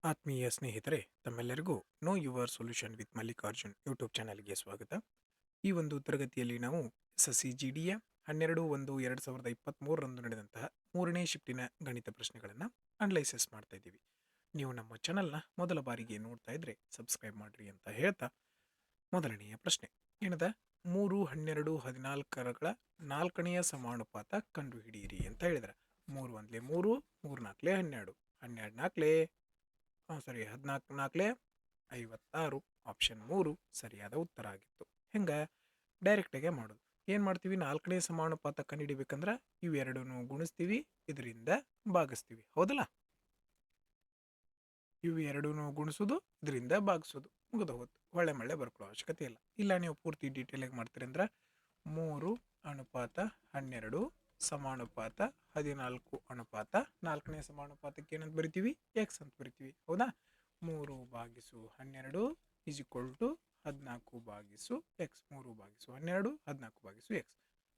ಆತ್ಮೀಯ ಸ್ನೇಹಿತರೆ, ತಮ್ಮೆಲ್ಲರಿಗೂ know your solution with Mallikarjun YouTube ಚಾನಲ್ಗೆ ಸ್ವಾಗತ. ಈ ಒಂದು ತರಗತಿಯಲ್ಲಿ ನಾವು SSC GDಯ 12/1/2023ರಂದು ನಡೆದಂತಹ 3ನೇ ಶಿಫ್ಟಿನ ಗಣಿತ ಪ್ರಶ್ನೆಗಳನ್ನು ಅನಲೈಸಿಸ್ ಮಾಡ್ತಾ ಇದ್ದೀವಿ. ನೀವು ನಮ್ಮ ಚಾನಲ್ನ ಮೊದಲ ಬಾರಿಗೆ ನೋಡ್ತಾ ಇದ್ರೆ ಸಬ್ಸ್ಕ್ರೈಬ್ ಮಾಡ್ರಿ ಅಂತ ಹೇಳ್ತಾ, ಮೊದಲನೆಯ ಪ್ರಶ್ನೆ ಏನದ 3, 12, 14ಗಳ ನಾಲ್ಕನೆಯ ಸಮಾನುಪಾತ ಕಂಡುಹಿಡಿಯಿರಿ ಅಂತ ಹೇಳಿದ್ರೆ 3 1 3, 3 4 12, 12 4 14 4 56. ಆಪ್ಷನ್ 3 ಸರಿಯಾದ ಉತ್ತರ ಆಗಿತ್ತು. ಹೆಂಗೆ ಡೈರೆಕ್ಟಾಗೆ ಮಾಡೋದು, ಏನು ಮಾಡ್ತೀವಿ, ನಾಲ್ಕನೇ ಸಮಾನುಪಾತ ಕಂಡುಹಿಡಿಬೇಕಂದ್ರೆ ಇವೆರಡೂ ಗುಣಿಸ್ತೀವಿ, ಇದರಿಂದ ಭಾಗಿಸ್ತೀವಿ, ಹೌದಲ್ಲ. ಇವು ಎರಡೂ ಗುಣಿಸೋದು, ಇದರಿಂದ ಭಾಗಿಸೋದು, ಮುಗಿದು ಹೋಗುತ್ತೆ. ಒಳ್ಳೆ ಮಳೆ ಬರ್ಕೊಳ್ಳೋ ಅವಶ್ಯಕತೆ ಇಲ್ಲ. ನೀವು ಪೂರ್ತಿ ಡೀಟೇಲಾಗಿ ಮಾಡ್ತೀರಿ ಅಂದ್ರೆ 3 ಅನುಪಾತ 12 ಸಮಾನುಪಾತ 14 ಅನುಪಾತ 4ನೇ ಸಮಾನುಪಾತಕ್ಕೆ ಏನಂತ ಬರಿತೀವಿ, ಎಕ್ಸ್ ಅಂತ ಬರಿತೀವಿ, ಹೌದಾ. 3/12 is equal to 14/x. 3/12 14/x.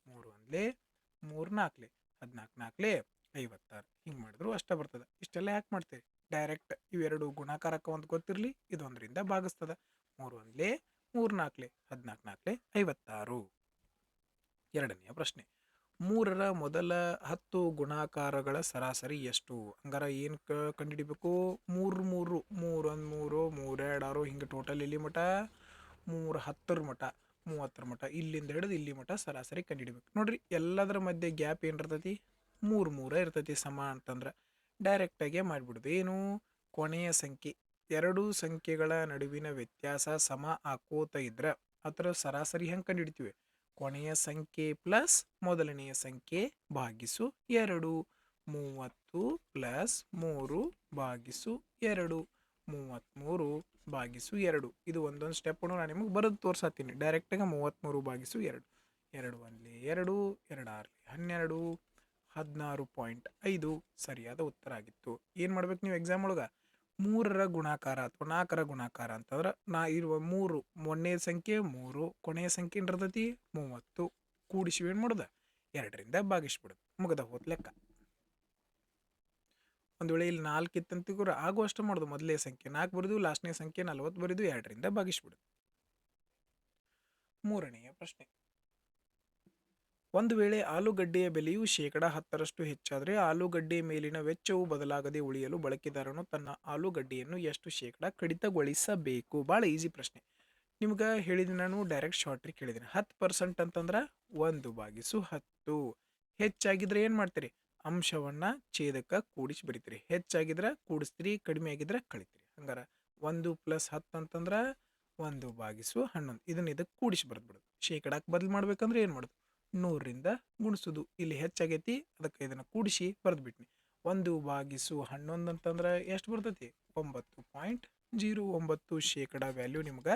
3 1 3 4 14 4 56. ಹಿಂಗೆ ಮಾಡಿದ್ರು ಅಷ್ಟೇ ಬರ್ತದೆ. ಇಷ್ಟೆಲ್ಲ ಯಾಕೆ ಮಾಡ್ತೇವೆ, ಡೈರೆಕ್ಟ್ ಇವೆರಡು ಗುಣಾಕಾರಕ್ಕೆ ಒಂದು ಗೊತ್ತಿರಲಿ, ಇದೊಂದರಿಂದ ಭಾಗಿಸ್ತದೆ. 3 1 3 4 14 4 56. ಎರಡನೆಯ ಪ್ರಶ್ನೆ, 3ರ ಮೊದಲ 10 ಗುಣಾಕಾರಗಳ ಸರಾಸರಿ ಎಷ್ಟು? ಹಂಗಾರ ಏನು ಕಂಡುಹಿಡಿಬೇಕು, 3 3 3 1 3 3 2 6 ಹಿಂಗೆ ಟೋಟಲ್ ಇಲ್ಲಿ ಮಟ 3 10ರ ಮಟ 30ರ ಮಟ, ಇಲ್ಲಿಂದ ಹಿಡಿದು ಇಲ್ಲಿ ಮಟ ಸರಾಸರಿ ಕಂಡುಹಿಡಿಬೇಕು. ನೋಡ್ರಿ, ಎಲ್ಲದರ ಮಧ್ಯೆ ಗ್ಯಾಪ್ ಏನಿರ್ತೈತಿ, 3 3 ಇರ್ತೈತಿ. ಸಮ ಅಂತಂದ್ರೆ ಡೈರೆಕ್ಟಾಗೆ ಮಾಡಿಬಿಡೋದು. ಏನು, ಕೊನೆಯ ಸಂಖ್ಯೆ ಎರಡು ಸಂಖ್ಯೆಗಳ ನಡುವಿನ ವ್ಯತ್ಯಾಸ ಸಮ ಆಕೋತ ಇದ್ರೆ ಅದರ ಸರಾಸರಿ ಹೆಂಗೆ ಕಂಡುಹಿಡಿತೀವಿ, ಕೊನೆಯ ಸಂಖ್ಯೆ ಪ್ಲಸ್ ಮೊದಲನೆಯ ಸಂಖ್ಯೆ ಭಾಗಿಸು 2. 30 ಪ್ಲಸ್ 3 ಭಾಗಿಸು 2. 33 ಭಾಗಿಸು 2. ಇದು ಒಂದೊಂದು ಸ್ಟೆಪ್ ನಾನು ನಿಮಗೆ ಬರೋದು ತೋರ್ಸಾತೀನಿ. ಡೈರೆಕ್ಟಾಗಿ 33/2 2 1 2 2 6 12 16.5 ಸರಿಯಾದ ಉತ್ತರ ಆಗಿತ್ತು. ಏನು ಮಾಡ್ಬೇಕು ನೀವು ಎಕ್ಸಾಮ್ ಒಳಗೆ, 3ರ ಗುಣಾಕಾರ ಅಥವಾ 4ರ ಗುಣಾಕಾರ ಅಂತಂದ್ರೆ ಇರುವ 3 ಒಂದನೇ ಸಂಖ್ಯೆ 3 ಕೊನೆಯ ಸಂಖ್ಯೆ ಇರ್ತೈತಿ 30 ಕೂಡಿಸಿ ಏನು ಮಾಡೋದು, 2ರಿಂದ ಭಾಗಿಸ್ಬಿಡೋದು, ಮುಗದ ಹೋದ ಲೆಕ್ಕ. ಒಂದು ವೇಳೆ ಇಲ್ಲಿ 4 ಇತ್ತಂತಿಗೂ ಆಗುವಷ್ಟು ಮಾಡೋದು, ಮೊದಲನೇ ಸಂಖ್ಯೆ 4 ಬರೆದು ಲಾಸ್ಟ್ನೇ ಸಂಖ್ಯೆ 40 ಬರೆದು 2ರಿಂದ ಭಾಗಿಸ್ಬಿಡೋದು. ಮೂರನೆಯ ಪ್ರಶ್ನೆ, ಒಂದು ವೇಳೆ ಆಲೂಗಡ್ಡೆಯ ಬೆಲೆಯು 10% ಹೆಚ್ಚಾದರೆ ಆಲೂಗಡ್ಡೆ ಮೇಲಿನ ವೆಚ್ಚವು ಬದಲಾಗದೆ ಉಳಿಯಲು ಬಳಕೆದಾರನು ತನ್ನ ಆಲೂಗಡ್ಡೆಯನ್ನು ಎಷ್ಟು ಶೇಕಡ ಕಡಿತಗೊಳಿಸಬೇಕು? ಭಾಳ ಈಸಿ ಪ್ರಶ್ನೆ. ನಿಮ್ಗೆ ಹೇಳಿದ್ದೀನಿ ನಾನು, ಡೈರೆಕ್ಟ್ ಶಾರ್ಟ್ ಟ್ರಿಕ್ ಹೇಳಿದ್ದೀನಿ. 10% ಅಂತಂದ್ರೆ 1/10. ಹೆಚ್ಚಾಗಿದ್ರೆ ಏನು ಮಾಡ್ತೀರಿ, ಅಂಶವನ್ನು ಛೇದಕ್ಕೆ ಕೂಡಿಸಿ ಬರಿತೀರಿ. ಹೆಚ್ಚಾಗಿದ್ರೆ ಕೂಡಿಸ್ತೀರಿ, ಕಡಿಮೆ ಆಗಿದ್ರೆ ಕಳಿತೀರಿ. ಹಂಗಾರೆ 1 + 10 ಅಂತಂದ್ರೆ 1/11. ಇದಕ್ಕೆ ಕೂಡಿಸಿ ಬರೆದ್ಬಿಡೋದು. ಶೇಕಡಕ್ಕೆ ಬದಲು ಮಾಡ್ಬೇಕಂದ್ರೆ ಏನು ಮಾಡೋದು, 100ರಿಂದ ಗುಣಿಸೋದು. ಇಲ್ಲಿ ಹೆಚ್ಚಾಗೈತಿ, ಅದಕ್ಕೆ ಇದನ್ನು ಕೂಡಿಸಿ ಬರೆದ್ಬಿಟ್ನಿ. 1/11 ಅಂತಂದ್ರೆ ಎಷ್ಟು ಬರ್ತೈತಿ, 9.09 ಶೇಕಡ ವ್ಯಾಲ್ಯೂ ನಿಮ್ಗೆ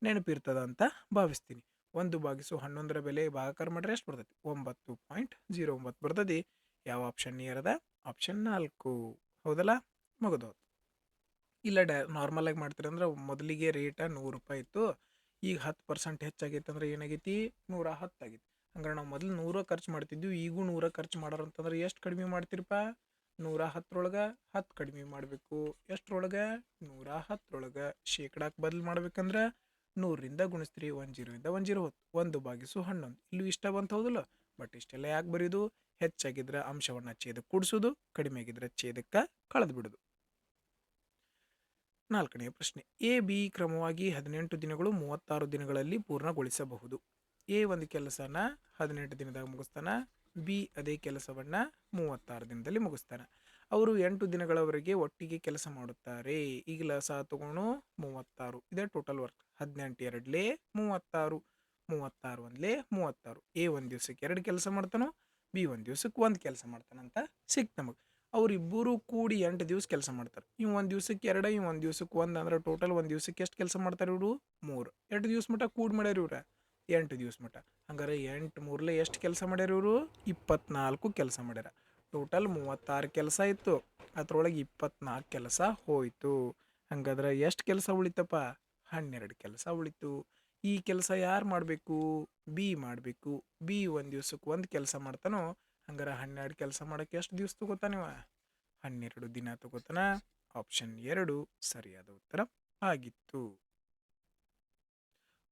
ನೆನಪಿರ್ತದ ಅಂತ ಭಾವಿಸ್ತೀನಿ. 1/11ರ ಬೆಲೆ ಭಾಗಾಕಾರ ಮಾಡ್ರೆ ಎಷ್ಟು ಬರ್ತೈತಿ, 9.09 ಬರ್ತೈತಿ. ಯಾವ ಆಪ್ಷನ್ ನಿಯರ್ ಅದ, ಆಪ್ಷನ್ 4, ಹೌದಲ್ಲ. ಮುಗಿದೋದು. ಇಲ್ಲ ನಾರ್ಮಲ್ ಆಗಿ ಮಾಡ್ತೀರಿ ಅಂದ್ರೆ ಮೊದಲಿಗೆ ರೇಟ 100 ರೂಪಾಯಿ ಇತ್ತು, ಈಗ 10% ಹೆಚ್ಚಾಗೈತೆ ಅಂದ್ರೆ ಏನಾಗೈತಿ, 110 ಆಗೈತಿ. ಹಂಗಾರೆ ನಾವು ಮೊದಲು 100 ಖರ್ಚು ಮಾಡ್ತಿದ್ವಿ, ಈಗೂ 100 ಖರ್ಚು ಮಾಡೋರು ಅಂತಂದ್ರೆ ಎಷ್ಟು ಕಡಿಮೆ ಮಾಡ್ತೀರಪ್ಪ, 110ರೊಳಗೆ 10 ಕಡಿಮೆ ಮಾಡಬೇಕು. ಎಷ್ಟರೊಳಗೆ, 110ರೊಳಗೆ. ಶೇಕಡಕ್ಕೆ ಬದಲು ಮಾಡ್ಬೇಕಂದ್ರೆ 100ರಿಂದ ಗುಣಿಸ್ತೀರಿ, 10ರಿಂದ 10 1/11. ಇಲ್ಲೂ ಇಷ್ಟ ಬಂತು, ಹೌದಲ್ಲ. ಬಟ್ ಇಷ್ಟೆಲ್ಲ ಯಾಕೆ ಬರೆಯೋದು, ಹೆಚ್ಚಾಗಿದ್ರೆ ಅಂಶವನ್ನು ಛೇದಕ್ಕೆ ಕೂಡಿಸೋದು, ಕಡಿಮೆ ಆಗಿದ್ರೆ ಛೇದಕ್ಕೆ ಕಳೆದು ಬಿಡೋದು. ನಾಲ್ಕನೆಯ ಪ್ರಶ್ನೆ, ಎ ಬಿ ಕ್ರಮವಾಗಿ 18 ದಿನಗಳು 36 ದಿನಗಳಲ್ಲಿ ಪೂರ್ಣಗೊಳಿಸಬಹುದು. ಎ ಒಂದು ಕೆಲಸನ 18 ದಿನದಾಗ ಮುಗಿಸ್ತಾನೆ, ಬಿ ಅದೇ ಕೆಲಸವನ್ನು 36 ದಿನದಲ್ಲಿ ಮುಗಿಸ್ತಾನೆ. ಅವರು 8 ದಿನಗಳವರೆಗೆ ಒಟ್ಟಿಗೆ ಕೆಲಸ ಮಾಡುತ್ತಾರೆ. ಈಗ ಲಸ ತಗೊಂಡು 36, ಇದೇ ಟೋಟಲ್ ವರ್ಕ್. 18 2 36, 36 1 36. ಎ ಒಂದು ದಿವಸಕ್ಕೆ 2 ಕೆಲಸ ಮಾಡ್ತಾನೋ, ಬಿ ಒಂದು ದಿವಸಕ್ಕೆ 1 ಕೆಲಸ ಮಾಡ್ತಾನಂತ ಸಿಕ್ತು ನಮಗೆ. ಅವರಿಬ್ಬರು ಕೂಡಿ 8 ದಿವಸ ಕೆಲಸ ಮಾಡ್ತಾರೆ. ಇವು ಒಂದು ದಿವಸಕ್ಕೆ 2, ಇವು ಒಂದು ದಿವಸಕ್ಕೆ 1 ಅಂದ್ರೆ ಟೋಟಲ್ ಒಂದು ದಿವಸಕ್ಕೆ ಎಷ್ಟು ಕೆಲಸ ಮಾಡ್ತಾರೆ ಇವರು, 3. 2 ದಿವಸ ಮಟ್ಟ ಕೂಡಿ ಮಾಡ್ಯಾರ ಇವ್ರು 8 ದಿವಸ ಮಟ್ಟ. ಹಂಗಾರೆ 8 3 ಎಷ್ಟು ಕೆಲಸ ಮಾಡ್ಯಾರ ಇವರು, 24 ಕೆಲಸ ಮಾಡ್ಯಾರ. ಟೋಟಲ್ 36 ಕೆಲಸ ಇತ್ತು, ಅದ್ರೊಳಗೆ 24 ಕೆಲಸ ಹೋಯ್ತು. ಹಂಗಾದ್ರೆ ಎಷ್ಟು ಕೆಲಸ ಉಳಿತಪ್ಪ, 12 ಕೆಲಸ ಉಳಿತು. ಈ ಕೆಲಸ ಯಾರು ಮಾಡಬೇಕು, ಬಿ ಮಾಡಬೇಕು. ಬಿ ಒಂದು ದಿವಸಕ್ಕೆ 1 ಕೆಲಸ ಮಾಡ್ತಾನೋ, ಹಂಗಾರೆ 12 ಕೆಲಸ ಮಾಡೋಕ್ಕೆ ಎಷ್ಟು ದಿವಸ ತಗೋತಾನಿವ, 12 ದಿನ ತಗೋತಾನ. ಆಪ್ಷನ್ 2 ಸರಿಯಾದ ಉತ್ತರ ಆಗಿತ್ತು.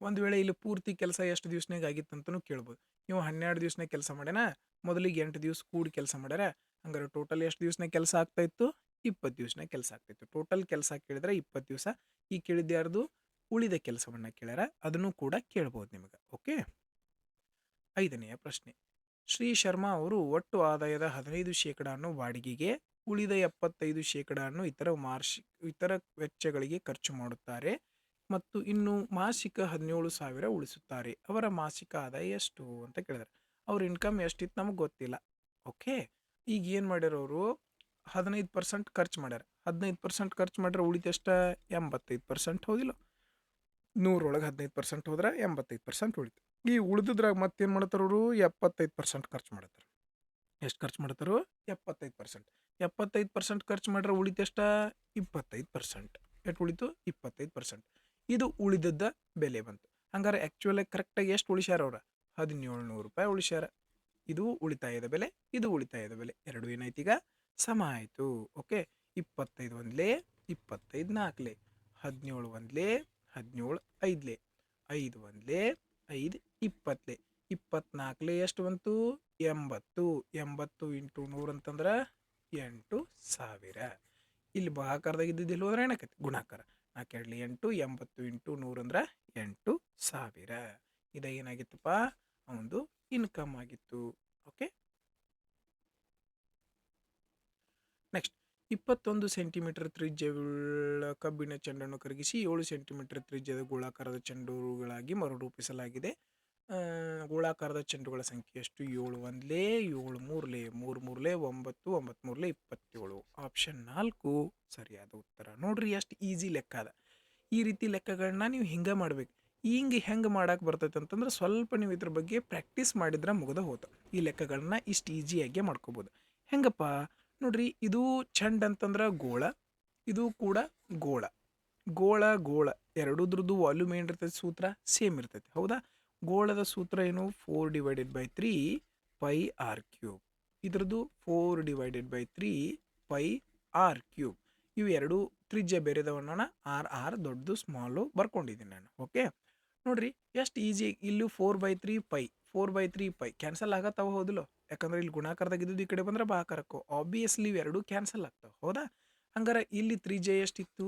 ಒಂದು ವೇಳೆ ಇಲ್ಲಿ ಪೂರ್ತಿ ಕೆಲಸ ಎಷ್ಟು ದಿವಸನಾಗ ಆಗಿತ್ತು ಅಂತಲೂ ಕೇಳ್ಬೋದು. ನೀವು 12 ದಿವಸನಾಗ ಕೆಲಸ ಮಾಡ್ಯಾನ, ಮೊದಲಿಗೆ 8 ದಿವಸ ಕೂಡಿ ಕೆಲಸ ಮಾಡ್ಯಾರ, ಹಂಗಾರೆ ಟೋಟಲ್ ಎಷ್ಟು ದಿವಸನಾಗ ಕೆಲಸ ಆಗ್ತಾ ಇತ್ತು? 20 ದಿವಸನಾಗ ಕೆಲಸ ಆಗ್ತಾಯಿತ್ತು. ಟೋಟಲ್ ಕೆಲಸ ಕೇಳಿದ್ರೆ 20 ದಿವಸ. ಈ ಕೇಳಿದ್ದು ಯಾರ್ದು? ಉಳಿದ ಕೆಲಸವನ್ನು ಕೇಳ್ಯಾರ, ಅದನ್ನು ಕೂಡ ಕೇಳ್ಬೋದು ನಿಮಗೆ. ಓಕೆ. 5ನೆಯ ಪ್ರಶ್ನೆ. ಶ್ರೀ ಶರ್ಮಾ ಅವರು ಒಟ್ಟು ಆದಾಯದ 15% ಬಾಡಿಗೆಗೆ, ಉಳಿದ 75% ಇತರ ವೆಚ್ಚಗಳಿಗೆ ಖರ್ಚು ಮಾಡುತ್ತಾರೆ ಮತ್ತು ಇನ್ನು ಮಾಸಿಕ 17,000 ಉಳಿಸುತ್ತಾರೆ. ಅವರ ಮಾಸಿಕ ಆದಾಯ ಎಷ್ಟು ಅಂತ ಕೇಳಿದಾರೆ. ಅವ್ರ ಇನ್ಕಮ್ ಎಷ್ಟಿತ್ತು ನಮಗೆ ಗೊತ್ತಿಲ್ಲ. ಓಕೆ. ಈಗ ಏನು ಮಾಡ್ಯಾರ ಅವರು? 15% ಖರ್ಚು ಮಾಡ್ಯಾರ. 15% ಖರ್ಚು ಮಾಡ್ರೆ ಉಳಿದೆಷ್ಟ? 85%. ಹೌದಿಲ್ಲ? 100 15% ಹೋದ್ರೆ 85% ಉಳಿತು. ಈ ಉಳಿದಿದ್ರಾಗ ಮತ್ತೇನು ಮಾಡ್ತಾರೆ ಅವರು? 75% ಖರ್ಚು ಮಾಡ್ತಾರೆ. ಎಷ್ಟು ಖರ್ಚು ಮಾಡ್ತಾರೋ? 75%. 75% ಖರ್ಚು ಮಾಡ್ರೆ ಉಳಿತೆಷ್ಟ? 25%. ಎಷ್ಟು ಉಳಿತು? 25%. ಇದು ಉಳಿದದ್ದ ಬೆಲೆ ಬಂತು. ಹಂಗಾರೆ ಆ್ಯಕ್ಚುಲಾಗಿ ಕರೆಕ್ಟಾಗಿ ಎಷ್ಟು ಉಳಿಸ್ಯಾರ ಅವ್ರ? 1700 ರೂಪಾಯಿ ಉಳಿಸ್ಯಾರ. ಇದು ಉಳಿತಾಯದ ಬೆಲೆ, ಇದು ಉಳಿತಾಯದ ಬೆಲೆ. ಎರಡು ಏನಾಯ್ತು ಈಗ? ಸಮ ಆಯಿತು. ಓಕೆ. 25 ಒಂದ್ಲೆ, 25 ನಾಲ್ಕಲೆ, 17 ಒಂದ್ಲೆ, 17 ಐದ್ಲೆ, 5 ಒಂದ್ಲೆ, 5 20ಲೆ, 24ಲೆ ಎಷ್ಟು ಬಂತು? 80. 80 ಇಂಟು 100 ಅಂತಂದ್ರೆ 8,000. ಇಲ್ಲಿ ಭಾಗಾಕಾರದಾಗ ಇದ್ದಿದ್ದು ಹೋದ್ರೆ ಏನಾಕೈತಿ? ಗುಣಾಕಾರ. 4 2 8, 80 ಇಂಟು 100 ಅಂದ್ರೆ 8,000. ಇದ ಏನಾಗಿತ್ತಪ್ಪ? ಒಂದು ಇನ್ಕಮ್ ಆಗಿತ್ತು. ಓಕೆ. ನೆಕ್ಸ್ಟ್. 21 ಸೆಂಟಿಮೀಟರ್ ತ್ರಿಜ್ಯವುಳ್ಳ ಕಬ್ಬಿಣ ಚೆಂಡನ್ನು ಕರಗಿಸಿ 7 ಸೆಂಟಿಮೀಟರ್ ತ್ರಿಜ್ಯದ ಗೋಳಾಕಾರದ ಚೆಂಡುಗಳಾಗಿ ಮರುರೂಪಿಸಲಾಗಿದೆ. ಗೋಳಾಕಾರದ ಚೆಂಡುಗಳ ಸಂಖ್ಯೆ ಎಷ್ಟು? 7 ಒಂದ್ಲೆ, 7 ಮೂರ್ಲೆ, 3 ಮೂರ್ಲೆ 9, 9 ಮೂರ್ಲೆ 27. ಆಪ್ಷನ್ 4 ಸರಿಯಾದ ಉತ್ತರ. ನೋಡ್ರಿ ಎಷ್ಟು ಈಸಿ ಲೆಕ್ಕ ಅದ. ಈ ರೀತಿ ಲೆಕ್ಕಗಳನ್ನ ನೀವು ಹಿಂಗೆ ಮಾಡ್ಬೇಕು. ಹಿಂಗೆ ಹೆಂಗೆ ಮಾಡಕ್ಕೆ ಬರ್ತೈತೆ ಅಂತಂದ್ರೆ ಸ್ವಲ್ಪ ನೀವು ಇದ್ರ ಬಗ್ಗೆ ಪ್ರಾಕ್ಟೀಸ್ ಮಾಡಿದ್ರೆ ಮುಗ್ದ ಹೋತ. ಈ ಲೆಕ್ಕಗಳನ್ನ ಇಷ್ಟು ಈಸಿಯಾಗಿ ಮಾಡ್ಕೋಬೋದು. ಹೆಂಗಪ್ಪ ನೋಡ್ರಿ, ಇದು ಚೆಂಡ್ ಅಂತಂದ್ರೆ ಗೋಳ, ಇದು ಕೂಡ ಗೋಳ. ಗೋಳ ಎರಡೂದ್ರದ್ದು ವಾಲ್ಯೂಮ್ ಏನಿರ್ತೈತೆ? ಸೂತ್ರ ಸೇಮ್ ಇರ್ತೈತೆ. ಹೌದಾ? ಗೋಳದ ಸೂತ್ರ ಏನು? 4/3 πr3. ಇದ್ರದ್ದು 4/3 πr3. ಇವು ಎರಡು ತ್ರಿಜ್ಯ ಬೇರೆದವನ್ನ ಆರ್ ದೊಡ್ಡದು ಸ್ಮಾಲು ಬರ್ಕೊಂಡಿದ್ದೀನಿ ನಾನು. ಓಕೆ. ನೋಡ್ರಿ ಎಷ್ಟು ಈಸಿ. ಇಲ್ಲೂ 4/3 π ಕ್ಯಾನ್ಸಲ್ ಆಗತ್ತಾವ. ಹೌದಿಲ್ಲ? ಯಾಕಂದ್ರೆ ಇಲ್ಲಿ ಗುಣಾಕಾರದಾಗ ಇದ್ದು ಈ ಕಡೆ ಬಂದ್ರೆ ಭಾಗಾಕಾರಕ್ಕೂ ಆಬ್ವಿಯಸ್ಲಿ ಇವೆರಡು ಕ್ಯಾನ್ಸಲ್ ಆಗ್ತಾವೆ. ಹೌದಾ? ಹಂಗಾರೆ ಇಲ್ಲಿ ತ್ರಿಜ್ಯ ಎಷ್ಟಿತ್ತು?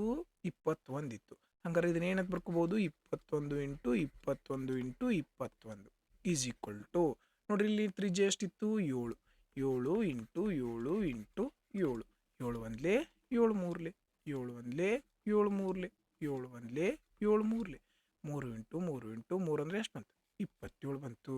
21 ಇತ್ತು. ಹಂಗಾರೆ ಇದನ್ನ ಏನಂತ ಬರ್ಕೋಬಹುದು? 21 into 21 into 21 is equal to, ನೋಡ್ರಿ ಇಲ್ಲಿ ತ್ರಿಜ್ಯ ಎಷ್ಟಿತ್ತು? 7. 7 ಇಂಟು 7 ಇಂಟು 7. 7 ಒಂದ್ಲೆ, 7 ಮೂರ್ಲೆ, 7 ಒಂದ್ಲೆ, 7 ಮೂರ್ಲೆ, 7 ಒಂದ್ಲೆ, 7 ಮೂರ್ಲೆ, 3 ಇಂಟು 3 ಇಂಟು 3 ಅಂದ್ರೆ ಎಷ್ಟು ಬಂತು? 27 ಬಂತು.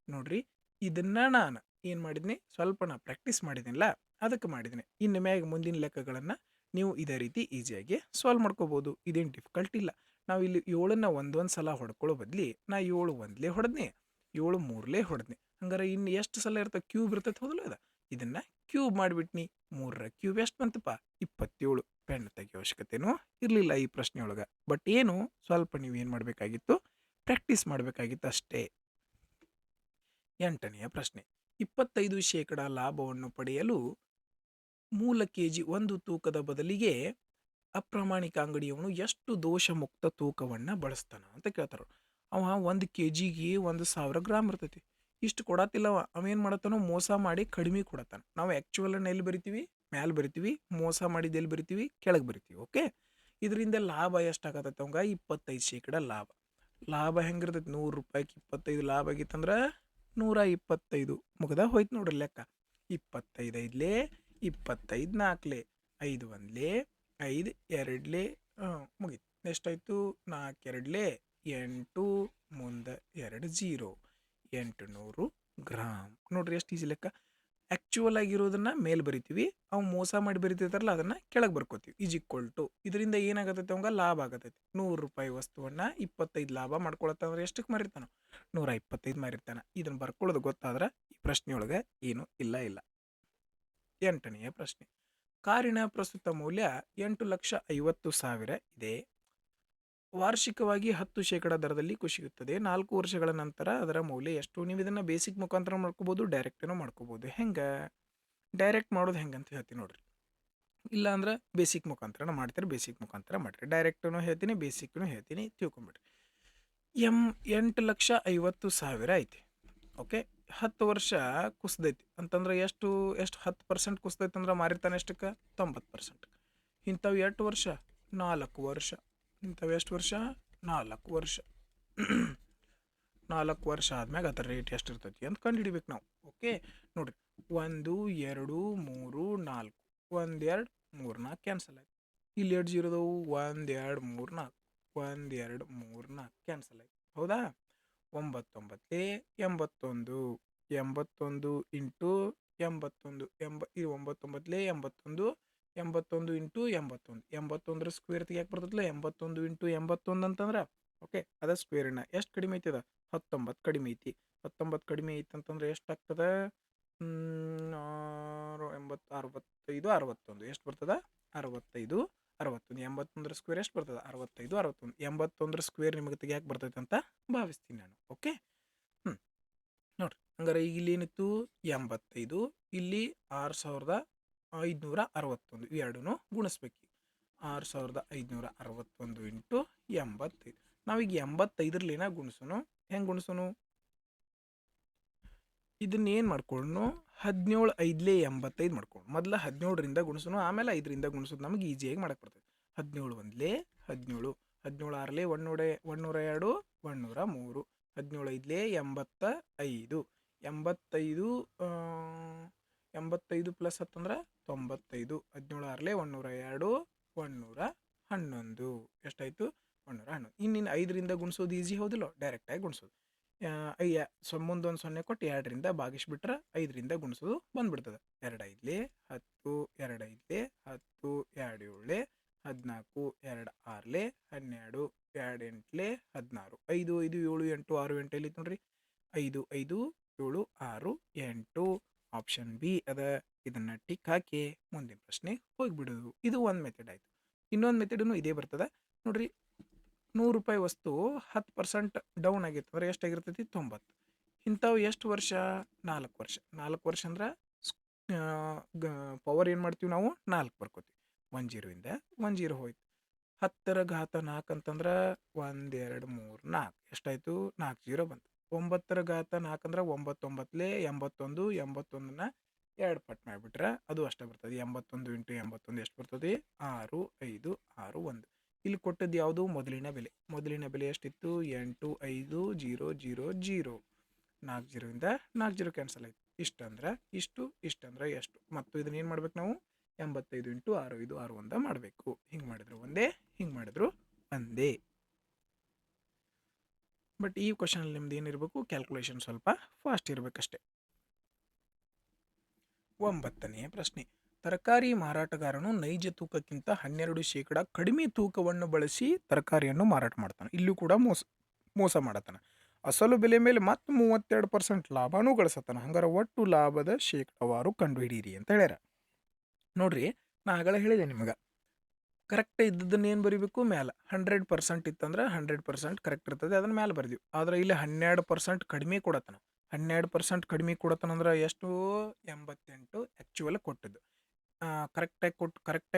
ನೋಡ್ರಿ, ಇದನ್ನ ನಾನು ಏನು ಮಾಡಿದ್ನಿ? ಸ್ವಲ್ಪ ನಾ ಪ್ರಾಕ್ಟೀಸ್ ಮಾಡಿದ್ದೀನಿಲ್ಲ, ಅದಕ್ಕೆ ಮಾಡಿದ್ದೀನಿ. ಇನ್ನು ಮ್ಯಾಗ ಮುಂದಿನ ಲೆಕ್ಕಗಳನ್ನು ನೀವು ಇದೇ ರೀತಿ ಈಸಿಯಾಗಿ ಸಾಲ್ವ್ ಮಾಡ್ಕೋಬೋದು. ಇದೇನು ಡಿಫಿಕಲ್ಟ್ ಇಲ್ಲ. ನಾವು ಇಲ್ಲಿ 7ನ್ನ ಒಂದೊಂದು ಸಲ ಹೊಡ್ಕೊಳ್ಳೋ ಬದಲಿ ನಾ 7 ಒಂದ್ಲೇ ಹೊಡೆದ್ನಿ, 7 ಮೂರ್ಲೇ ಹೊಡೆದ್ನಿ. ಹಂಗಾರೆ ಇನ್ನು ಎಷ್ಟು ಸಲ ಇರ್ತದೆ? ಕ್ಯೂಬ್ ಇರ್ತೈತೆ. ಹೌದಲ್ಲ? ಅದ ಇದನ್ನು ಕ್ಯೂಬ್ ಮಾಡಿಬಿಟ್ನಿ. 3ರ ಕ್ಯೂಬ್ ಎಷ್ಟು ಬಂತಪ್ಪ? 27. ಪೆನ್ ತೆಗಿಯೋ ಅವಶ್ಯಕತೆನೂ ಇರಲಿಲ್ಲ ಈ ಪ್ರಶ್ನೆಯೊಳಗೆ. ಬಟ್ ಏನು ಸ್ವಲ್ಪ ನೀವು ಏನು ಮಾಡಬೇಕಾಗಿತ್ತು? ಪ್ರಾಕ್ಟೀಸ್ ಮಾಡಬೇಕಾಗಿತ್ತು ಅಷ್ಟೇ. 8ನೆಯ ಪ್ರಶ್ನೆ. 25% ಲಾಭವನ್ನು ಪಡೆಯಲು ಮೂಲ ಕೆಜಿ ಒಂದು ತೂಕದ ಬದಲಿಗೆ ಅಪ್ರಾಮಾಣಿಕ ಅಂಗಡಿಯವನು ಎಷ್ಟು ದೋಷ ಮುಕ್ತ ತೂಕವನ್ನು ಬಳಸ್ತಾನ ಅಂತ ಕೇಳ್ತಾರ. ಅವ 1 kgಗೆ 1,000 ಗ್ರಾಮ್ ಇರ್ತೈತಿ. ಇಷ್ಟು ಕೊಡತ್ತಿಲ್ಲವ. ಅವೇನು ಮಾಡತ್ತಾನೋ? ಮೋಸ ಮಾಡಿ ಕಡಿಮೆ ಕೊಡತ್ತಾನ. ನಾವು ಆ್ಯಕ್ಚುವಲನ್ನು ಎಲ್ಲಿ ಬರಿತೀವಿ? ಮ್ಯಾಲೆ ಬರಿತೀವಿ. ಮೋಸ ಮಾಡಿದ್ದು ಎಲ್ಲಿ ಬರಿತೀವಿ? ಕೆಳಗೆ ಬರಿತೀವಿ. ಓಕೆ. ಇದರಿಂದ ಲಾಭ ಎಷ್ಟಾಗತ್ತೈತೆ? ಅವಂಗ 25% ಲಾಭ. ಲಾಭ ಹೆಂಗಿರ್ತೈತಿ? 100 ರೂಪಾಯಿಗೆ 25 ಲಾಭ ಆಗಿತ್ತಂದ್ರೆ 125. ಮುಗ್ದ ಹೋಯ್ತು ನೋಡ್ರಿ ಲೆಕ್ಕ. 25 ಐದ್ಲೆ, 25 ನಾಲ್ಕಲೆ, 5 ಒಂದ್ಲೆ, 5 ಎರಡ್ಲೆ, ಮುಗೀತು. ಎಷ್ಟಾಯಿತು? 4 ಎರಡ್ಲೆ 8, ಮುಂದೆ 2 0, 800 ಗ್ರಾಮ್. ನೋಡ್ರಿ ಎಷ್ಟು ಈಸಿ ಲೆಕ್ಕ. ಆ್ಯಕ್ಚುವಲ್ ಆಗಿರೋದನ್ನ ಮೇಲೆ ಬರಿತೀವಿ, ಅವು ಮೋಸ ಮಾಡಿ ಬರಿತಿರ್ತಾರಲ್ಲ ಅದನ್ನು ಕೆಳಗೆ ಬರ್ಕೋತೀವಿ. ಈಸ್ ಈಕ್ವಲ್ ಟು, ಇದರಿಂದ ಏನಾಗತ್ತೈತೆ? ಅವಂಗ ಲಾಭ ಆಗತೈತಿ. 100 ರೂಪಾಯಿ ವಸ್ತುವನ್ನು 25 ಲಾಭ ಮಾಡ್ಕೊಳತ್ತಂದ್ರೆ ಎಷ್ಟಕ್ಕೆ ಮಾರಿರ್ತಾನ? 125 ಮಾರಿರ್ತಾನೆ. ಇದನ್ನು ಬರ್ಕೊಳ್ಳೋದು ಗೊತ್ತಾದ್ರೆ ಈ ಪ್ರಶ್ನೆಯೊಳಗೆ ಏನು ಇಲ್ಲ. 8ನೆಯ ಪ್ರಶ್ನೆ. ಕಾರಿನ ಪ್ರಸ್ತುತ ಮೌಲ್ಯ 8,50,000 ಇದೆ. ವಾರ್ಷಿಕವಾಗಿ 10% ದರದಲ್ಲಿ ಕುಸಿಯುತ್ತದೆ. 4 ವರ್ಷಗಳ ನಂತರ ಅದರ ಮೌಲ್ಯ ಎಷ್ಟು? ನೀವು ಇದನ್ನು ಬೇಸಿಕ್ ಮುಖಾಂತರ ಮಾಡ್ಕೋಬೋದು, ಡೈರೆಕ್ಟನ್ನು ಮಾಡ್ಕೋಬೋದು. ಹೆಂಗೆ? ಡೈರೆಕ್ಟ್ ಮಾಡೋದು ಹೆಂಗಂತ ಹೇಳ್ತೀನಿ ನೋಡ್ರಿ. ಇಲ್ಲ ಅಂದ್ರೆ ಬೇಸಿಕ್ ಮುಖಾಂತರ ಮಾಡ್ತೀರಿ, ಬೇಸಿಕ್ ಮುಖಾಂತರ ಮಾಡಿರಿ. ಡೈರೆಕ್ಟೂ ಹೇಳ್ತೀನಿ, ಬೇಸಿಕ್ನು ಹೇಳ್ತೀನಿ, ತಿಳ್ಕೊಂಬಿಡ್ರಿ. 8,50,000 ಐತಿ. ಓಕೆ, 10 ವರ್ಷ ಕುಸ್ದೈತಿ ಅಂತಂದ್ರೆ ಎಷ್ಟು 10% ಕುಸ್ದೈತಿ ಅಂದ್ರೆ ಮಾರಿರ್ತಾನೆ ಎಷ್ಟಕ್ಕೆ? 90%. ಇಂಥವು ಎಷ್ಟು ವರ್ಷ? 4 ವರ್ಷ. ಇಂಥವು ಎಷ್ಟು ವರ್ಷ? 4 ವರ್ಷ. 4 ವರ್ಷ ಆದ್ಮ್ಯಾಗ ಅದರ ರೇಟ್ ಎಷ್ಟು ಇರ್ತೈತಿ ಅಂತ ಕಂಡು ಹಿಡಿಬೇಕು ನಾವು. ಓಕೆ, ನೋಡಿರಿ, 1 2 3 4, 1 2 3 4 ಕ್ಯಾನ್ಸಲ್ ಆಯ್ತು. ಇಲ್ಲಿ ಎಷ್ಟು ಜೀರೋದವು? 1 2 3 4, 1 2 3 4 ಕ್ಯಾನ್ಸಲ್ ಆಯ್ತು. ಹೌದಾ? 9 81 81 ಇಂಟು 81 ಇದು 9 81 81 ಇಂಟು 81 81 ಸ್ಕ್ವೇರ್ ತೆಗಿಯಕ್ಕೆ ಬರ್ತದಲ್ಲ, 81 ಇಂಟು 81 ಅಂತಂದ್ರೆ ಓಕೆ, ಅದ ಸ್ಕ್ವೇರಿನ ಎಷ್ಟು ಕಡಿಮೆ ಐತಿ? ಅದ 19 ಕಡಿಮೆ ಐತಿ. 19 ಕಡಿಮೆ ಐತಿ ಅಂತಂದ್ರೆ ಎಷ್ಟಾಗ್ತದೆ? 65 61 ಎಷ್ಟು ಬರ್ತದ? 65 61. 81 ಸ್ಕ್ವೇರ್ ಎಷ್ಟು ಬರ್ತದೆ? 65 61. 81 ಸ್ಕ್ವೇರ್ ನಿಮಗೆ ತೆಗಿಯಕ್ಕೆ ಬರ್ತೈತೆ ಅಂತ ಭಾವಿಸ್ತೀನಿ ನಾನು. ಓಕೆ, ನೋಡ್ರಿ, ಹಂಗಾರೆ ಈಗ ಇಲ್ಲಿ ಏನಿತ್ತು? 85, ಇಲ್ಲಿ 6,561. ಇವೆರಡೂ ಗುಣಿಸ್ಬೇಕು. 6,561 ಇಂಟು 85. ನಾವೀಗ 85ರಲ್ಲಿ ಗುಣಿಸೋನು. ಹೆಂಗೆ ಗುಣಿಸೋನು? ಇದನ್ನ ಏನು ಮಾಡ್ಕೊಳ್ಳೋನು? 17 5 85 ಮಾಡ್ಕೊಂಡು ಮೊದಲ 17ರಿಂದ ಗುಣಿಸೋನು, ಆಮೇಲೆ 5ರಿಂದ ಗುಣಿಸೋದು ನಮಗೆ ಈಸಿಯಾಗಿ ಮಾಡಕ್ಕೆ ಬರ್ತದೆ. 17 1 17, 17 6 102 103, 17 5 85. 85 ಪ್ಲಸ್ 10 ಅಂದ್ರೆ 95. 17 6 102 111. ಎಷ್ಟಾಯಿತು? 111. ಇನ್ನಿನ್ನು 5ರಿಂದ ಗುಣಿಸೋದು ಈಸಿ, ಹೌದಿಲ್ಲ? ಡೈರೆಕ್ಟಾಗಿ ಗುಣಿಸೋದು. ಮುಂದೊಂದು 0 ಕೊಟ್ಟು 2ರಿಂದ ಭಾಗಿಸ್ಬಿಟ್ರೆ 5ರಿಂದ ಗುಣಿಸೋದು ಬಂದ್ಬಿಡ್ತದೆ. 2 5 10, 2 5 10, 2 7 14, 2 6 12, 2 8 16. 5 5 7 8 6 8 ಎಲ್ಲಿ ನೋಡ್ರಿ? 5 5 7 6 8. ಆಪ್ಷನ್ ಬಿ ಅದ. ಇದನ್ನು ಟಿಕ್ ಹಾಕಿ ಮುಂದಿನ ಪ್ರಶ್ನೆ ಹೋಗಿಬಿಡೋದು. ಇದು ಒಂದು ಮೆಥಡ್ ಆಯಿತು. ಇನ್ನೊಂದು ಮೆಥಡೂ ಇದೇ ಬರ್ತದೆ ನೋಡ್ರಿ. 100 ರೂಪಾಯಿ ವಸ್ತು 10% ಡೌನ್ ಆಗಿತ್ತು ಅಂದ್ರೆ ಎಷ್ಟಾಗಿರ್ತೈತಿ? 90. ಇಂಥವು ಎಷ್ಟು ವರ್ಷ? 4 ವರ್ಷ. 4 ವರ್ಷ ಅಂದ್ರೆ ಪವರ್ ಏನು ಮಾಡ್ತೀವಿ ನಾವು? 4 ಬರ್ಕೋತೀವಿ. 1 0 1 0 ಹೋಯ್ತು. 10 ಘಾತ 4 ಅಂತಂದ್ರೆ 1 2 3 4 ಎಷ್ಟಾಯಿತು? 4 0 ಬಂತು. 9 ಘಾತ 4 ಅಂದ್ರೆ 9 9 81. 81ನ 2 ಪಟ್ಟು ಮಾಡಿಬಿಟ್ರೆ ಅದು ಅಷ್ಟೇ ಬರ್ತದೆ. 81 ಇಂಟು 81 ಎಷ್ಟು ಬರ್ತದೆ? 6 5 6 1. ಇಲ್ಲಿ ಕೊಟ್ಟದ್ದು ಯಾವುದು? ಮೊದಲಿನ ಬೆಲೆ. ಮೊದಲಿನ ಬೆಲೆ ಎಷ್ಟಿತ್ತು? 8 5 0 0 0. 4 0ರಿಂದ 4 0 ಕ್ಯಾನ್ಸಲ್ ಆಯ್ತು. ಇಷ್ಟಂದ್ರೆ ಇಷ್ಟು, ಇಷ್ಟಂದ್ರೆ ಎಷ್ಟು. ಮತ್ತು ಇದನ್ನ ಏನು ಮಾಡ್ಬೇಕು ನಾವು? 85 ಇಂಟು 6 5 6 1 ಮಾಡಬೇಕು. ಹಿಂಗೆ ಮಾಡಿದ್ರು ಒಂದೇ, ಹಿಂಗೆ ಮಾಡಿದ್ರು ಒಂದೇ. ಬಟ್ ಈ ಕ್ವಶನಲ್ಲಿ ನಿಮ್ದು ಏನಿರಬೇಕು? ಕ್ಯಾಲ್ಕುಲೇಷನ್ ಸ್ವಲ್ಪ ಫಾಸ್ಟ್ ಇರಬೇಕಷ್ಟೆ. 9ನೇ ಪ್ರಶ್ನೆ. ತರಕಾರಿ ಮಾರಾಟಗಾರನು ನೈಜ ತೂಕಕ್ಕಿಂತ 12% ಕಡಿಮೆ ತೂಕವನ್ನು ಬಳಸಿ ತರಕಾರಿಯನ್ನು ಮಾರಾಟ ಮಾಡ್ತಾನೆ. ಇಲ್ಲೂ ಕೂಡ ಮೋಸ ಮಾಡತಾನೆ. ಅಸಲು ಬೆಲೆ ಮೇಲೆ ಮತ್ತೆ 32% ಲಾಭನೂ ಗಳಿಸತಾನೆ. ಹಂಗಾರೆ ಒಟ್ಟು ಲಾಭದ ಶೇಕಡಾವಾರು ಕಂಡುಹಿಡೀರಿ ಅಂತ ಹೇಳ್ಯಾರ. ನೋಡ್ರಿ, ನಾ ಆಗಲೇ ಹೇಳಿದೆ ನಿಮಗೆ, ಕರೆಕ್ಟ್ ಇದ್ದದನ್ನ ಏನು ಬರೀಬೇಕು? ಮ್ಯಾಲೆ 100% ಇತ್ತಂದ್ರೆ 100% ಕರೆಕ್ಟ್ ಇರ್ತದೆ, ಅದನ್ನ ಮ್ಯಾಲೆ ಬರೆದಿವಿ. ಆದರೆ ಇಲ್ಲಿ 12% ಕಡಿಮೆ ಕೊಡತಾನ. 12% ಕಡಿಮೆ ಕೊಡತಾನಂದ್ರೆ ಎಷ್ಟು? 88 ಆ್ಯಕ್ಚುವಲ್ ಕೊಟ್ಟದ್ದು. ಕರೆಕ್ಟಾಗಿ